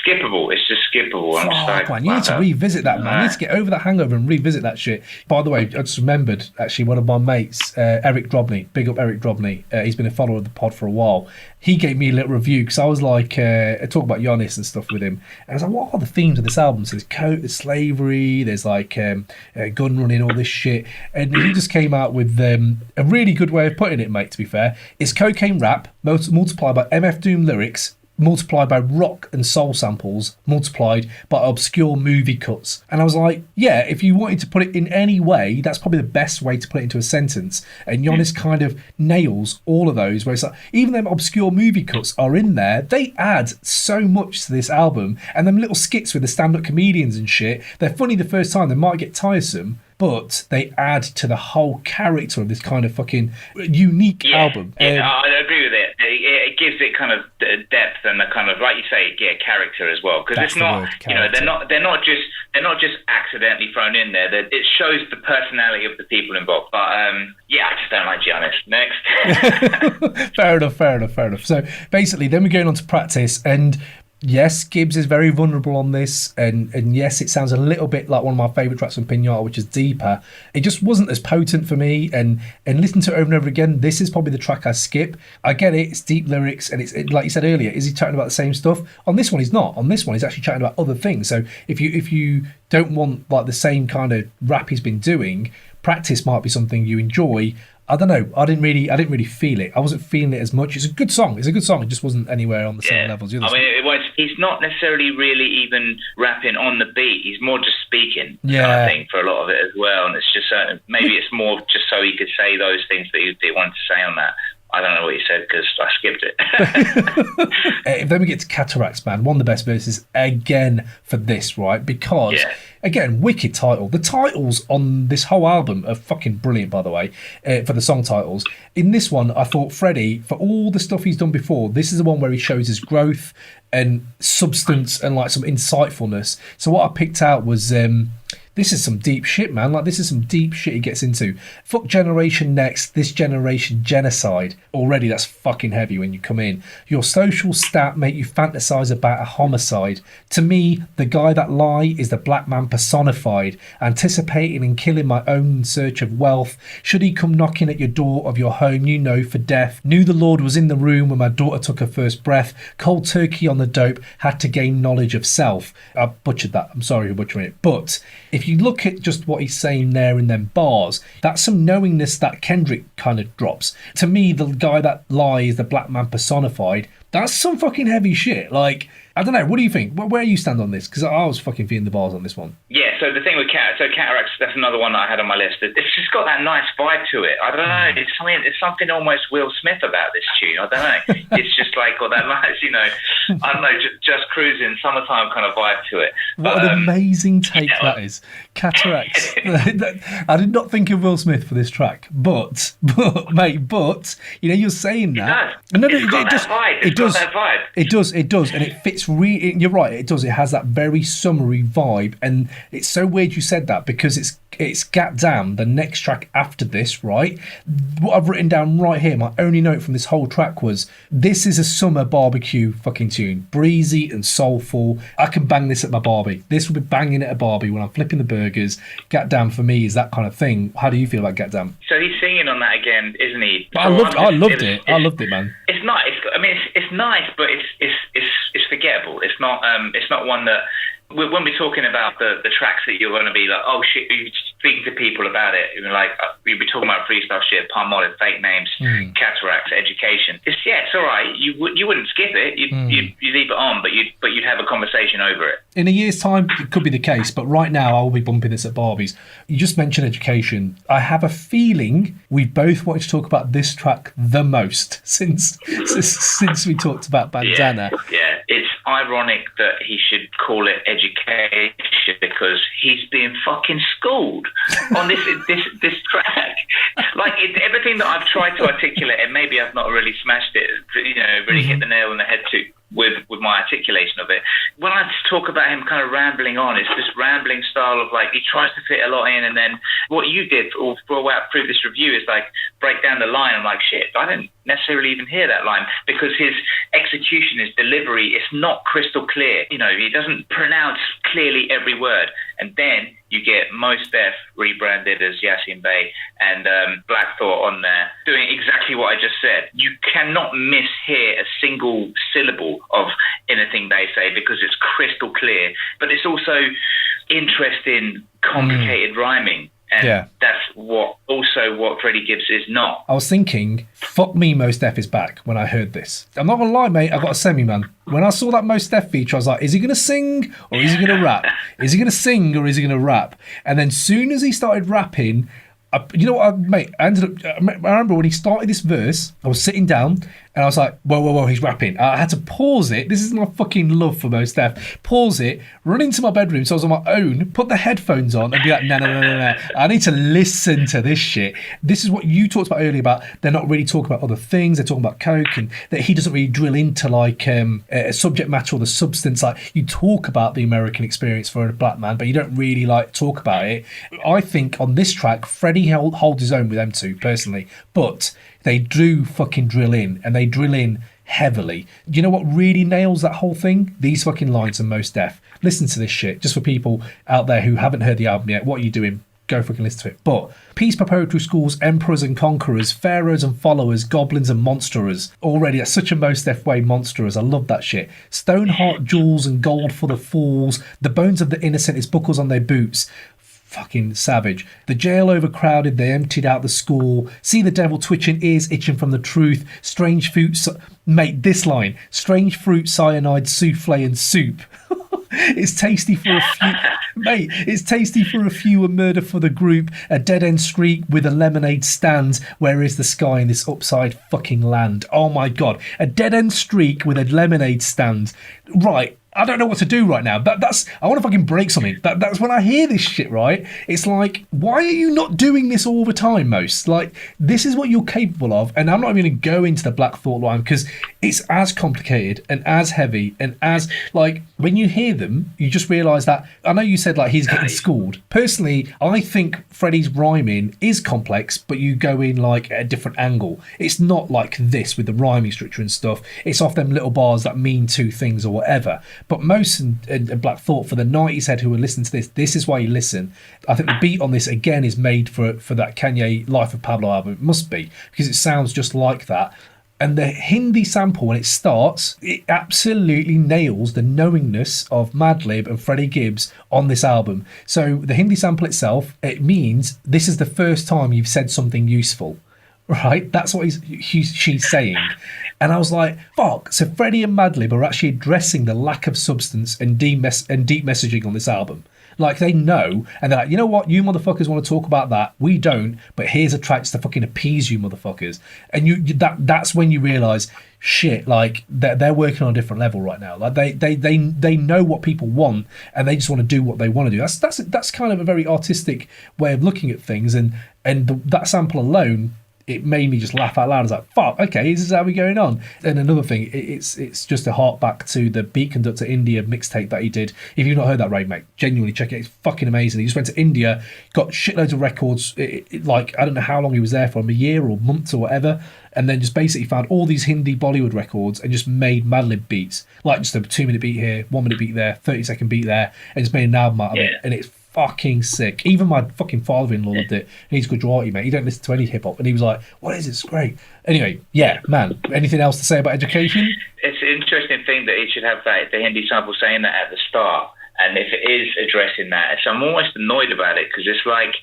S1: skippable. It's just skippable. I'm just like, man, you need to revisit that, man. You need to get over that hangover and revisit that shit. By the way, I just remembered actually one of my mates, Eric Drobny. Big up Eric Drobny. He's been a follower of the pod for a while. He gave me a little review because I was like, I talk about Giannis and stuff with him, and I was like, what are the themes of this album? So there's coke, there's slavery, there's like gun running, all this shit, and he just came out with a really good way of putting it, mate. To be fair, it's cocaine rap multiplied by MF Doom lyrics, multiplied by rock and soul samples, multiplied by obscure movie cuts. And I was like, yeah, if you wanted to put it in any way, that's probably the best way to put it into a sentence. And Giannis kind of nails all of those, where it's like, even them obscure movie cuts are in there, they add so much to this album. And them little skits with the stand-up comedians and shit, they're funny the first time, they might get tiresome, but they add to the whole character of this kind of fucking unique album.
S2: Yeah, I agree with it. It gives it kind of depth and a kind of, like you say, character as well. Because it's not, they're not just accidentally thrown in there. It shows the personality of the people involved. But I just don't like Giannis. Next.
S1: Fair enough. So basically, then we're going on to Practice, and yes, Gibbs is very vulnerable on this, and yes, it sounds a little bit like one of my favourite tracks from Pinata, which is Deeper. It just wasn't as potent for me, and listening to it over and over again, this is probably the track I skip. I get it, it's deep lyrics, and it's like you said earlier, is he chatting about the same stuff? On this one, he's not. On this one, he's actually chatting about other things. So if you don't want like the same kind of rap he's been doing, Practice might be something you enjoy. I don't know. I didn't really feel it. I wasn't feeling it as much. It's a good song. It just wasn't anywhere on the same level as the other.
S2: He's not necessarily really even rapping on the beat. He's more just speaking.
S1: Yeah.
S2: I think for a lot of it as well. And it's just maybe it's more just so he could say those things that he wanted to say on that. I don't know what he said because I skipped it.
S1: Then we get to Cataracts, man. One of the best verses again for this, right? Because, again, wicked title. The titles on this whole album are fucking brilliant, by the way, for the song titles. In this one, I thought Freddie, for all the stuff he's done before, this is the one where he shows his growth and substance and like some insightfulness. So what I picked out was... this is some deep shit, man. Like, this is some deep shit he gets into. Fuck generation next, this generation genocide. Already, that's fucking heavy when you come in. Your social stat make you fantasize about a homicide. To me, the guy that lie is the black man personified, anticipating and killing my own in search of wealth. Should he come knocking at your door of your home, you know for death. Knew the Lord was in the room when my daughter took her first breath. Cold turkey on the dope, had to gain knowledge of self. I butchered that. I'm sorry for butchering it. But if you look at just what he's saying there in them bars, that's some knowingness that Kendrick kind of drops. To me, the guy that lies, the black man personified, that's some fucking heavy shit. Like, I don't know, what do you think? Where you stand on this? Because I was fucking feeling the bars on this one.
S2: Yeah, so the thing with Cataracts, that's another one that I had on my list. It's just got that nice vibe to it. I don't know, it's something almost Will Smith about this tune. I don't know. It's just like got that nice, I don't know, just cruising, summertime kind of vibe to it.
S1: What an amazing take that is. Cataracts. I did not think of Will Smith for this track, but you're saying that. It does. It does, and it fits. You're right. It does. It has that very summery vibe, and it's so weird you said that because it's Gat Damn, the next track after this, right? What I've written down right here, my only note from this whole track was, this is a summer barbecue fucking tune. Breezy and soulful. I can bang this at my Barbie. This will be banging at a Barbie when I'm flipping the burgers. Gat Damn for me is that kind of thing. How do you feel about Gat Damn?
S2: So he's singing on that again, isn't he?
S1: I loved it, man.
S2: It's nice. I mean, it's nice, but it's forgettable. It's not one that... When we're talking about the tracks that you're going to be like, oh shit, you're speaking to people about it, like we'd be talking about freestyle shit, Palm Olive, Fake Names, Cataracts, Education. It's all right. You wouldn't skip it. You leave it on, but you'd have a conversation over it.
S1: In a year's time, it could be the case, but right now I will be bumping this at Barbies. You just mentioned Education. I have a feeling we both wanted to talk about this track the most since we talked about Bandana.
S2: Yeah. It's ironic that he should call it Education because he's being fucking schooled on this track. Like everything that I've tried to articulate, and maybe I've not really smashed it, really hit the nail on the head with my articulation of it. When I talk about him kind of rambling on, it's this rambling style of like he tries to fit a lot in, and then what you did all throughout through this review is like break down the line. I'm like, shit, I didn't necessarily even hear that line because his execution, his delivery, it's not crystal clear. He doesn't pronounce clearly every word, and then you get Mos Def rebranded as Yasin Bey and Black Thought on there doing exactly what I just said. You cannot mishear a single syllable of anything they say because it's crystal clear, but it's also interesting, complicated rhyming. And that's what Freddie Gibbs is not.
S1: I was thinking, fuck me, Mos Def is back when I heard this. I'm not going to lie, mate, I got a semi, man. When I saw that Mos Def feature, I was like, is he going to sing or is he going to rap? Is he going to sing or is he going to rap? And then soon as he started rapping, you know what, mate, I remember when he started this verse, I was sitting down And I was like, whoa, he's rapping. I had to pause it. This is my fucking love for Mos Def. Pause it, run into my bedroom so I was on my own, put the headphones on and be like, no. I need to listen to this shit. This is what you talked about earlier about they're not really talking about other things. They're talking about coke and that he doesn't really drill into like a subject matter or the substance. Like you talk about the American experience for a black man, but you don't really like talk about it. I think on this track, Freddie holds his own with them two personally, but they do fucking drill in, and they drill in heavily. You know what really nails that whole thing? These fucking lines are Mos Def. Listen to this shit, just for people out there who haven't heard the album yet. What are you doing? Go fucking listen to it. But peace preparatory schools, emperors and conquerors, pharaohs and followers, goblins and monsterers. Already, that's such a Mos Def way, monsterers. I love that shit. Stoneheart jewels and gold for the fools. The bones of the innocent is buckles on their boots. Fucking savage. The jail overcrowded, they emptied out the school. See the devil twitching, ears itching from the truth. Strange fruit, mate, this line. Strange fruit, cyanide, souffle and soup. It's tasty for a few, mate. It's tasty for a few, a murder for the group. A dead end street with a lemonade stand. Where is the sky in this upside fucking land? Oh my god, a dead end streak with a lemonade stand. Right. I don't know what to do right now. That's I want to fucking break something. That's when I hear this shit, right? It's like, why are you not doing this all the time, Mos? Like, this is what you're capable of. And I'm not even going to go into the Black Thought line because it's as complicated and as heavy and as, like, when you hear them, you just realise that, I know you said, like, he's getting schooled. Personally, I think Freddie's rhyming is complex, but you go in, like, at a different angle. It's not like this with the rhyming structure and stuff. It's off them little bars that mean two things or whatever. But Mos and Black Thought, for the 90s head who are listening to this is why you listen. I think the beat on this, again, is made for that Kanye Life of Pablo album. It must be, because it sounds just like that. And the Hindi sample, when it starts, it absolutely nails the knowingness of Madlib and Freddie Gibbs on this album. So the Hindi sample itself, it means this is the first time you've said something useful. Right? That's what she's saying. And I was like, fuck. So Freddie and Madlib are actually addressing the lack of substance and deep messaging on this album. Like, they know, and they're like, you know what, you motherfuckers want to talk about that. We don't, but here's a track to fucking appease you motherfuckers. And that's when you realise, shit, like, they're working on a different level right now. Like, they know what people want, and they just want to do what they want to do. That's kind of a very artistic way of looking at things, and that sample alone, it made me just laugh out loud. I was like, fuck, okay, this is how we're going on. And another thing, it's just a hark back to the Beat Conductor India mixtape that he did. If you've not heard that, Ray, mate, genuinely check it. It's fucking amazing. He just went to India, got shitloads of records, like, I don't know how long he was there for, a year or months or whatever, and then just basically found all these Hindi Bollywood records and just made Madlib beats. Like, just a 2-minute beat here, 1-minute beat there, 30-second beat there, and just made an album out of it. And it's fucking sick. Even my fucking father-in-law loved it. And he's Gujarati, mate. He don't listen to any hip-hop. And he was like, what is it? It's great. Anyway, yeah, man. Anything else to say about education?
S2: It's an interesting thing that he should have the Hindi sample saying that at the start. And if it is addressing that, so I'm almost annoyed about it because it's like,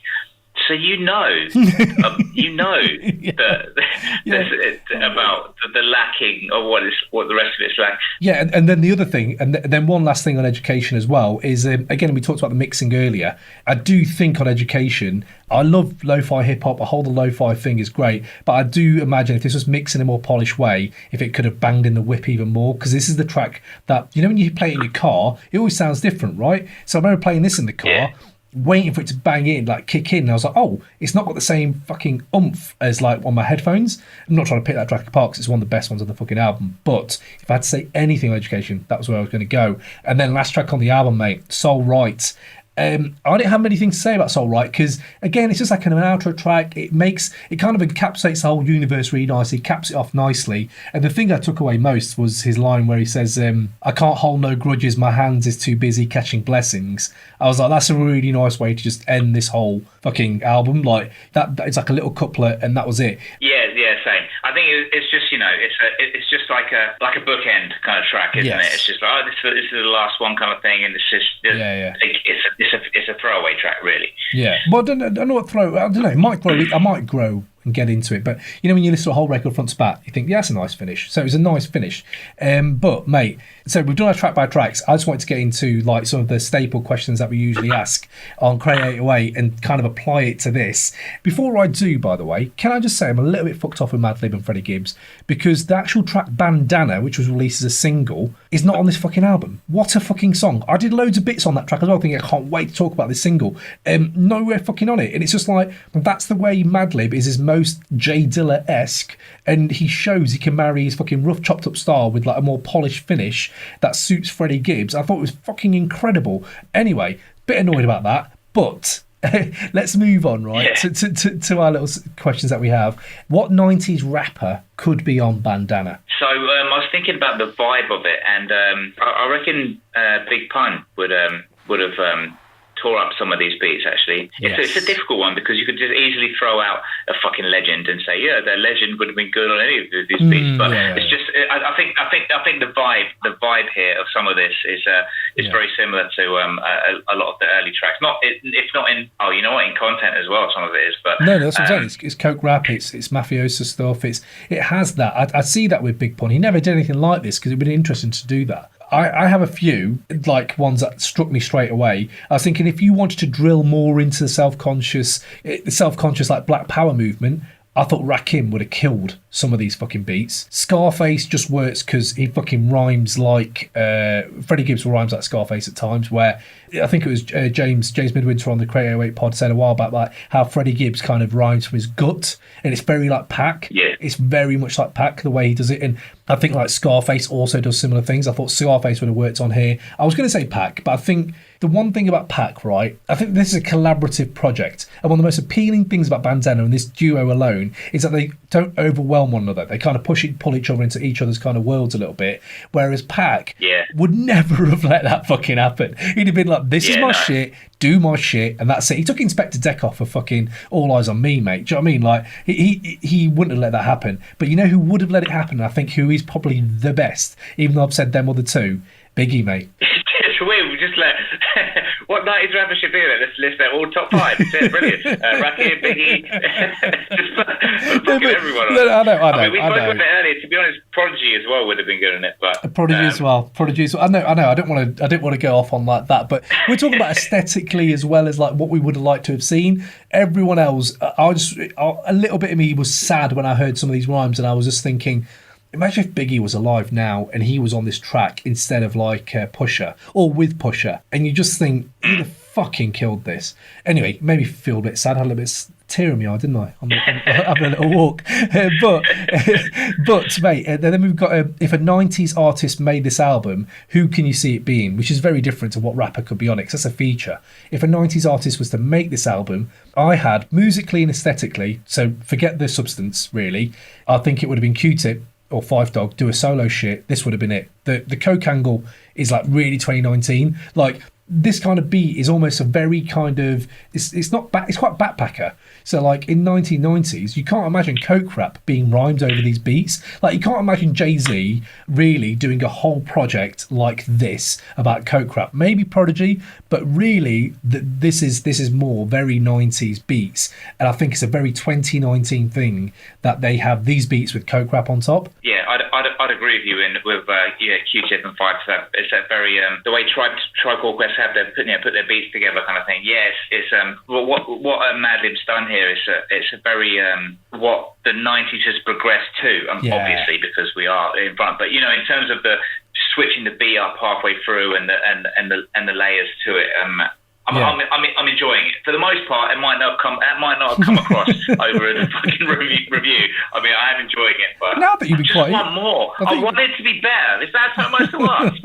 S2: so you know about the lacking of what the rest of it's like.
S1: Yeah, and then the other thing, and then one last thing on education as well is, again, we talked about the mixing earlier. I do think on education, I love lo-fi hip-hop. I hold the lo-fi thing is great, but I do imagine if this was mixed in a more polished way, if it could have banged in the whip even more, because this is the track that, you know, when you play it in your car, it always sounds different, right? So I remember playing this in the car, waiting for it to bang in, like kick in, and I was like, oh, it's not got the same fucking oomph as like on my headphones. I'm not trying to pick that track apart because it's one of the best ones on the fucking album, but if I had to say anything on education, that was where I was going to go. And then last track on the album, mate, Soul Right. I didn't have many things to say about Soul Right because, again, it's just like an outro track. It kind of encapsulates the whole universe really nicely, caps it off nicely. And the thing I took away most was his line where he says, I can't hold no grudges, my hands is too busy catching blessings. I was like, that's a really nice way to just end this whole fucking album. Like, that it's like a little couplet and that was it.
S2: Yeah, same. I think it's just, you know, it's just like a bookend kind of track, isn't it? It's just like, this is the last one kind of thing, and it's just it's a throwaway track, really.
S1: Yeah. Well, I don't know what I don't know. It might grow. I might grow and get into it. But you know, when you listen to a whole record front to back, you think, yeah, that's a nice finish. So it was a nice finish. But mate, so we've done our track by tracks. I just wanted to get into like some of the staple questions that we usually ask on Cray 808 and kind of apply it to this. Before I do, by the way, can I just say I'm a little bit fucked off with Madlib and Freddie Gibbs, because the actual track Bandana, which was released as a single, is not on this fucking album. What a fucking song. I did loads of bits on that track as well, thinking I can't wait to talk about this single. Nowhere fucking on it. And it's just like, that's the way Madlib is his most J Dilla-esque, and he shows he can marry his fucking rough chopped up style with like a more polished finish that suits Freddie Gibbs. I thought it was fucking incredible. Anyway, bit annoyed about that, but let's move on, right, to our little questions that we have. What 90s rapper could be on Bandana?
S2: So I was thinking about the vibe of it, and I reckon Big Pun would have tore up some of these beats, actually.
S1: Yes.
S2: It's a difficult one because you could just easily throw out a fucking legend and say, yeah, that legend would have been good on any of these beats. But it's just, I think the vibe here of some of this is very similar to a lot of the early tracks. If not in content as well. Some of it is, but
S1: no, that's what I'm saying. It's coke rap. It's mafioso stuff. It has that. I see that with Big Pun. He never did anything like this because it'd been interesting to do that. I have a few, like, ones that struck me straight away. I was thinking if you wanted to drill more into the self-conscious like Black Power movement, I thought Rakim would have killed some of these fucking beats. Scarface just works because he fucking rhymes like Freddie Gibbs rhymes like Scarface at times, where I think it was James Midwinter on the Cray 808 pod said a while back like how Freddie Gibbs kind of rhymes from his gut, and it's very like Pac.
S2: Yeah.
S1: It's very much like Pac the way he does it, and I think like Scarface also does similar things. I thought Scarface would have worked on here. I was going to say Pac, but I think the one thing about Pac, right, I think this is a collaborative project, and one of the most appealing things about Bandana and this duo alone is that they don't overwhelm one another. They kind of pull each other into each other's kind of worlds a little bit, whereas Pac would never have let that fucking happen. He'd have been like, this is my shit, do my shit, and that's it. He took Inspector Deck off for fucking All Eyes on Me, mate. Do you know what I mean? Like, he wouldn't have let that happen. But you know who would have let it happen, and I think who is probably the best, even though I've said them other two? Biggie, mate.
S2: It's weird. We just let what 90s rapper should be there? Let's list their all top five. It's brilliant. Rakim, Biggie, just fucking everyone. I know. I mean, we spoke about it earlier. To be honest, Prodigy as well would have been good in it. But
S1: Prodigy as well. I know. I didn't want to go off on like that, but we're talking about aesthetically as well as like what we would have liked to have seen. Everyone else, a little bit of me was sad when I heard some of these rhymes, and I was just thinking, imagine if Biggie was alive now and he was on this track instead of like Pusha or with Pusha, and you just think he'd have fucking killed this. Anyway, made me feel a bit sad. I had a little bit tear in my eye, didn't I? I'm having a little walk. But mate, then we've got if a 90s artist made this album, who can you see it being? Which is very different to what rapper could be on it, 'cause that's a feature. If a 90s artist was to make this album, I had musically and aesthetically, so forget the substance really, I think it would have been Q-Tip or Five Dog do a solo shit. This would have been it. The coke angle is like really 2019. Like, this kind of beat is almost a very kind of it's quite backpacker. So like in 1990s, you can't imagine coke rap being rhymed over these beats. Like, you can't imagine Jay-Z really doing a whole project like this about coke rap. Maybe Prodigy, but really this is more very 90s beats, and I think it's a very 2019 thing that they have these beats with coke rap on top.
S2: Yeah, I'd agree with you. And with Q-Tip and Five, it's that very the way Tribe Called Quest have put their beats together kind of thing. Yes, it's what Madlib's done here is it's a very what the 90s has progressed to. Obviously because we are in front, but you know, in terms of the switching the beat up halfway through and the layers to it. I'm enjoying it. For the most part, it might not have come across over in a fucking review. I mean, I am enjoying it, but
S1: now that you've been
S2: I want more. I want it to be better. Is that so much to ask?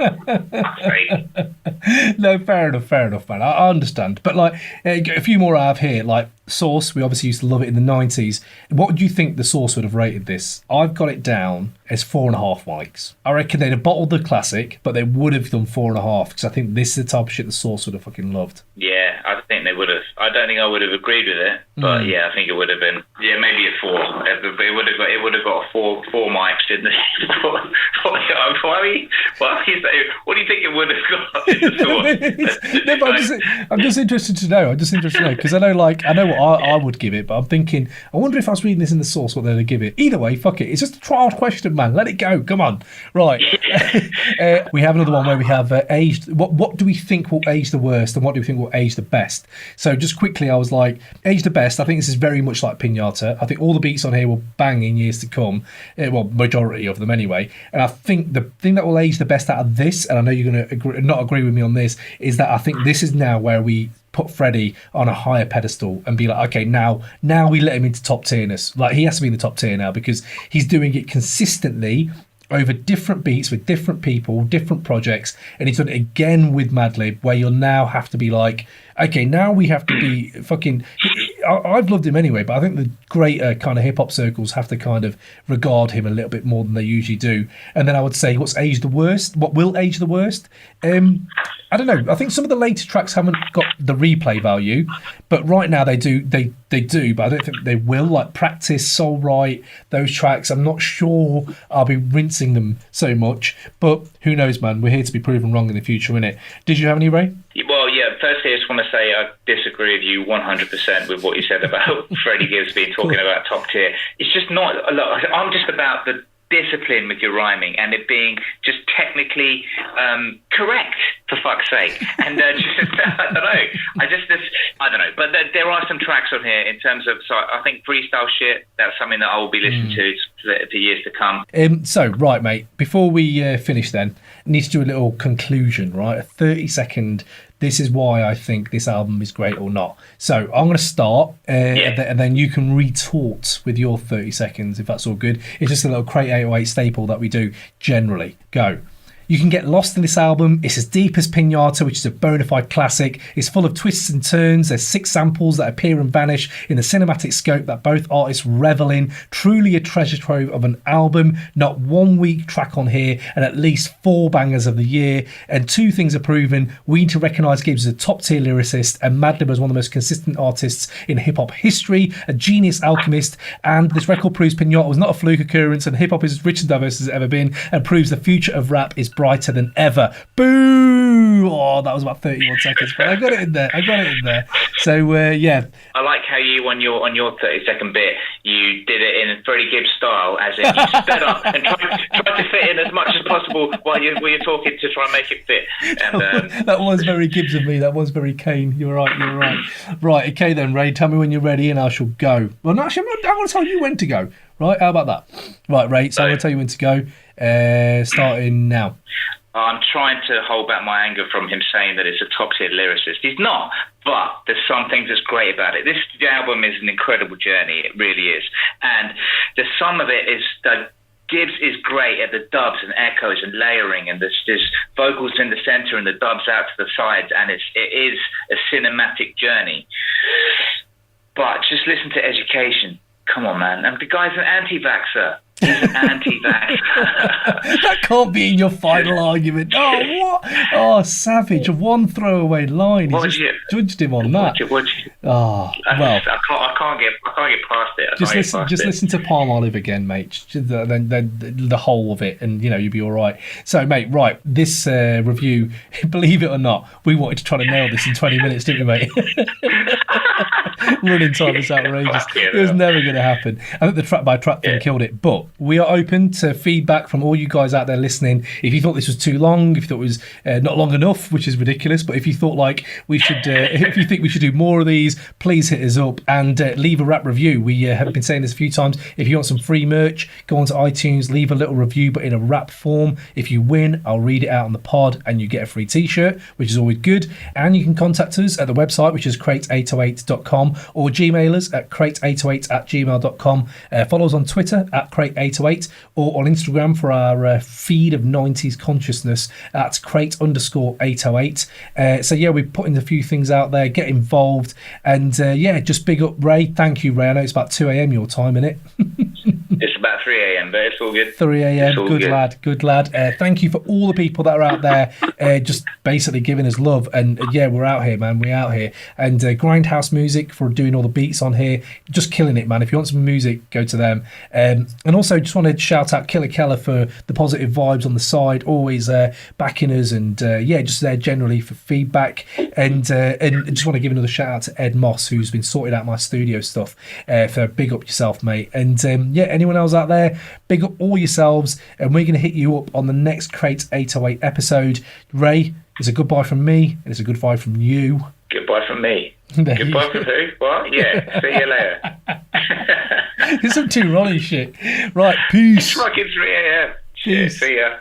S1: No, fair enough, man. I understand. But like a few more I have here, like Source, we obviously used to love it in the 90s. What do you think the Source would have rated this? I've got it down as 4.5 mics. I reckon they'd have bottled the classic, but they would have done 4.5, because I think this is the type of shit the Source would have fucking loved.
S2: Yeah, I think they would have. I don't think I would have agreed with it, but yeah, I think it would have been. Yeah, maybe a 4. It would have got 4 mics, didn't it? Why What do you think it would have got?
S1: No, but I'm just interested to know. Because I know what I would give it, but I'm thinking, I wonder if I was reading this in the source, what they'd give it. Either way, fuck it. It's just a trial question, man. Let it go. Come on. Right. We have another one where we have aged. What do we think will age the worst, and what do we think will age the best? So just quickly, I was like, age the best. I think this is very much like Pinata. I think all the beats on here will bang in years to come. Well, majority of them anyway. And I think the thing that will age the best out of this, and I know you're going to not agree with me on this, is that I think this is now where we put Freddie on a higher pedestal and be like, okay, now we let him into top tierness. Like, he has to be in the top tier now because he's doing it consistently over different beats with different people, different projects, and he's done it again with Madlib, where you'll now have to be like, okay, now we have to be fucking... I've loved him anyway, but I think the greater kind of hip-hop circles have to kind of regard him a little bit more than they usually do. And then I would say, what's aged the worst? What will age the worst? I don't know. I think some of the later tracks haven't got the replay value, but right now they do, but I don't think they will. Like Practice, Soul Right, those tracks, I'm not sure I'll be rinsing them so much, but who knows, man? We're here to be proven wrong in the future, innit? Did you have any, Ray?
S2: Well, yeah, firstly, I just want to say I disagree with you 100% with what you said about Freddie Gibbs being talking about top tier. It's just not... Look, I'm just about the discipline with your rhyming and it being just technically correct, for fuck's sake. And just, I don't know. But there are some tracks on here in terms of... So I think freestyle shit, that's something that I will be listening to for years to come. So,
S1: right, mate, before we finish then, I need to do a little conclusion, right? A 30-second... This is why I think this album is great or not. So I'm going to start, and then you can retort with your 30 seconds, if that's all good. It's just a little Crate 808 staple that we do generally. Go. You can get lost in this album. It's as deep as Pinata, which is a bona fide classic. It's full of twists and turns. There's 6 samples that appear and vanish in the cinematic scope that both artists revel in. Truly a treasure trove of an album. Not one weak track on here, and at least 4 bangers of the year. And 2 things are proven. We need to recognise Gibbs as a top-tier lyricist, and Madlib as one of the most consistent artists in hip-hop history, a genius alchemist, and this record proves Pinata was not a fluke occurrence, and hip-hop is as rich and diverse as it's ever been, and proves the future of rap is brighter than ever. Boo! Oh, that was about 31 seconds, but I got it in there. So yeah,
S2: I like how you on your 30-second bit, you did it in Freddie Gibbs style, as in you sped up and tried to fit in as much as possible while you're talking to try and make it fit. And
S1: that was very Gibbs of me. That was very Kane. You're right. Right, okay then, Ray. Tell me when you're ready, and I shall go. Well, no, actually, I'm going to tell you when to go. Right, how about that? Right, Ray. So I'm going to tell you when to go. Starting now.
S2: I'm trying to hold back my anger from him saying that it's a top-tier lyricist. He's not, but there's some things that's great about it. This album is an incredible journey. It really is. And the sum of it is that Gibbs is great at the dubs and echoes and layering, and there's vocals in the center and the dubs out to the sides, and it is a cinematic journey. But just listen to Education. Come on, man. And the guy's an anti-vaxxer. He's an anti-vax.
S1: That can't be in your final argument. Oh, what? Oh, savage. One throwaway line. He just judged him on that. Oh, well.
S2: I can't get past it.
S1: Just listen to Palm Olive again, mate. Then the whole of it, and you'll be all right. So, mate, right, this review, believe it or not, we wanted to try to nail this in 20 minutes, didn't we, mate? Running time is outrageous. It was never going to happen. I think the track by track thing killed it, but we are open to feedback from all you guys out there listening. If you thought this was too long, if you thought it was not long enough, which is ridiculous, but if you thought we should, if you think we should do more of these, please hit us up and leave a rap review. We have been saying this a few times. If you want some free merch, go onto iTunes, leave a little review, but in a rap form. If you win, I'll read it out on the pod, and you get a free t-shirt, which is always good. And you can contact us at the website, which is crate808.com, or Gmail us at crate808@gmail.com. Follow us on Twitter at crate808, or on Instagram for our feed of 90s consciousness at crate_808. So yeah, we're putting a few things out there. Get involved, and just big up Ray. Thank you, Ray. I know it's about 2 a.m. your time, innit?
S2: It's about 3 a.m., but it's all good.
S1: 3 a.m.
S2: It's all
S1: Good lad. Thank you for all the people that are out there just basically giving us love. And yeah, we're out here, man. We're out here. And Grindhouse Music for doing all the beats on here. Just killing it, man. If you want some music, go to them. And also just want to shout out Killer Keller for the positive vibes on the side, always backing us, and yeah, just there generally for feedback. And just want to give another shout out to Ed Moss, who's been sorting out my studio stuff. For big up yourself, mate. And yeah, anyone else out there, big up all yourselves, and we're going to hit you up on the next Crate 808 episode. Ray, it's a goodbye from me, and it's a goodbye from you.
S2: Goodbye from me. Goodbye from who? What? Yeah, see you later.
S1: It's some too Ronnie shit. Right, peace.
S2: It's fucking 3 a.m.
S1: Peace.
S2: See ya.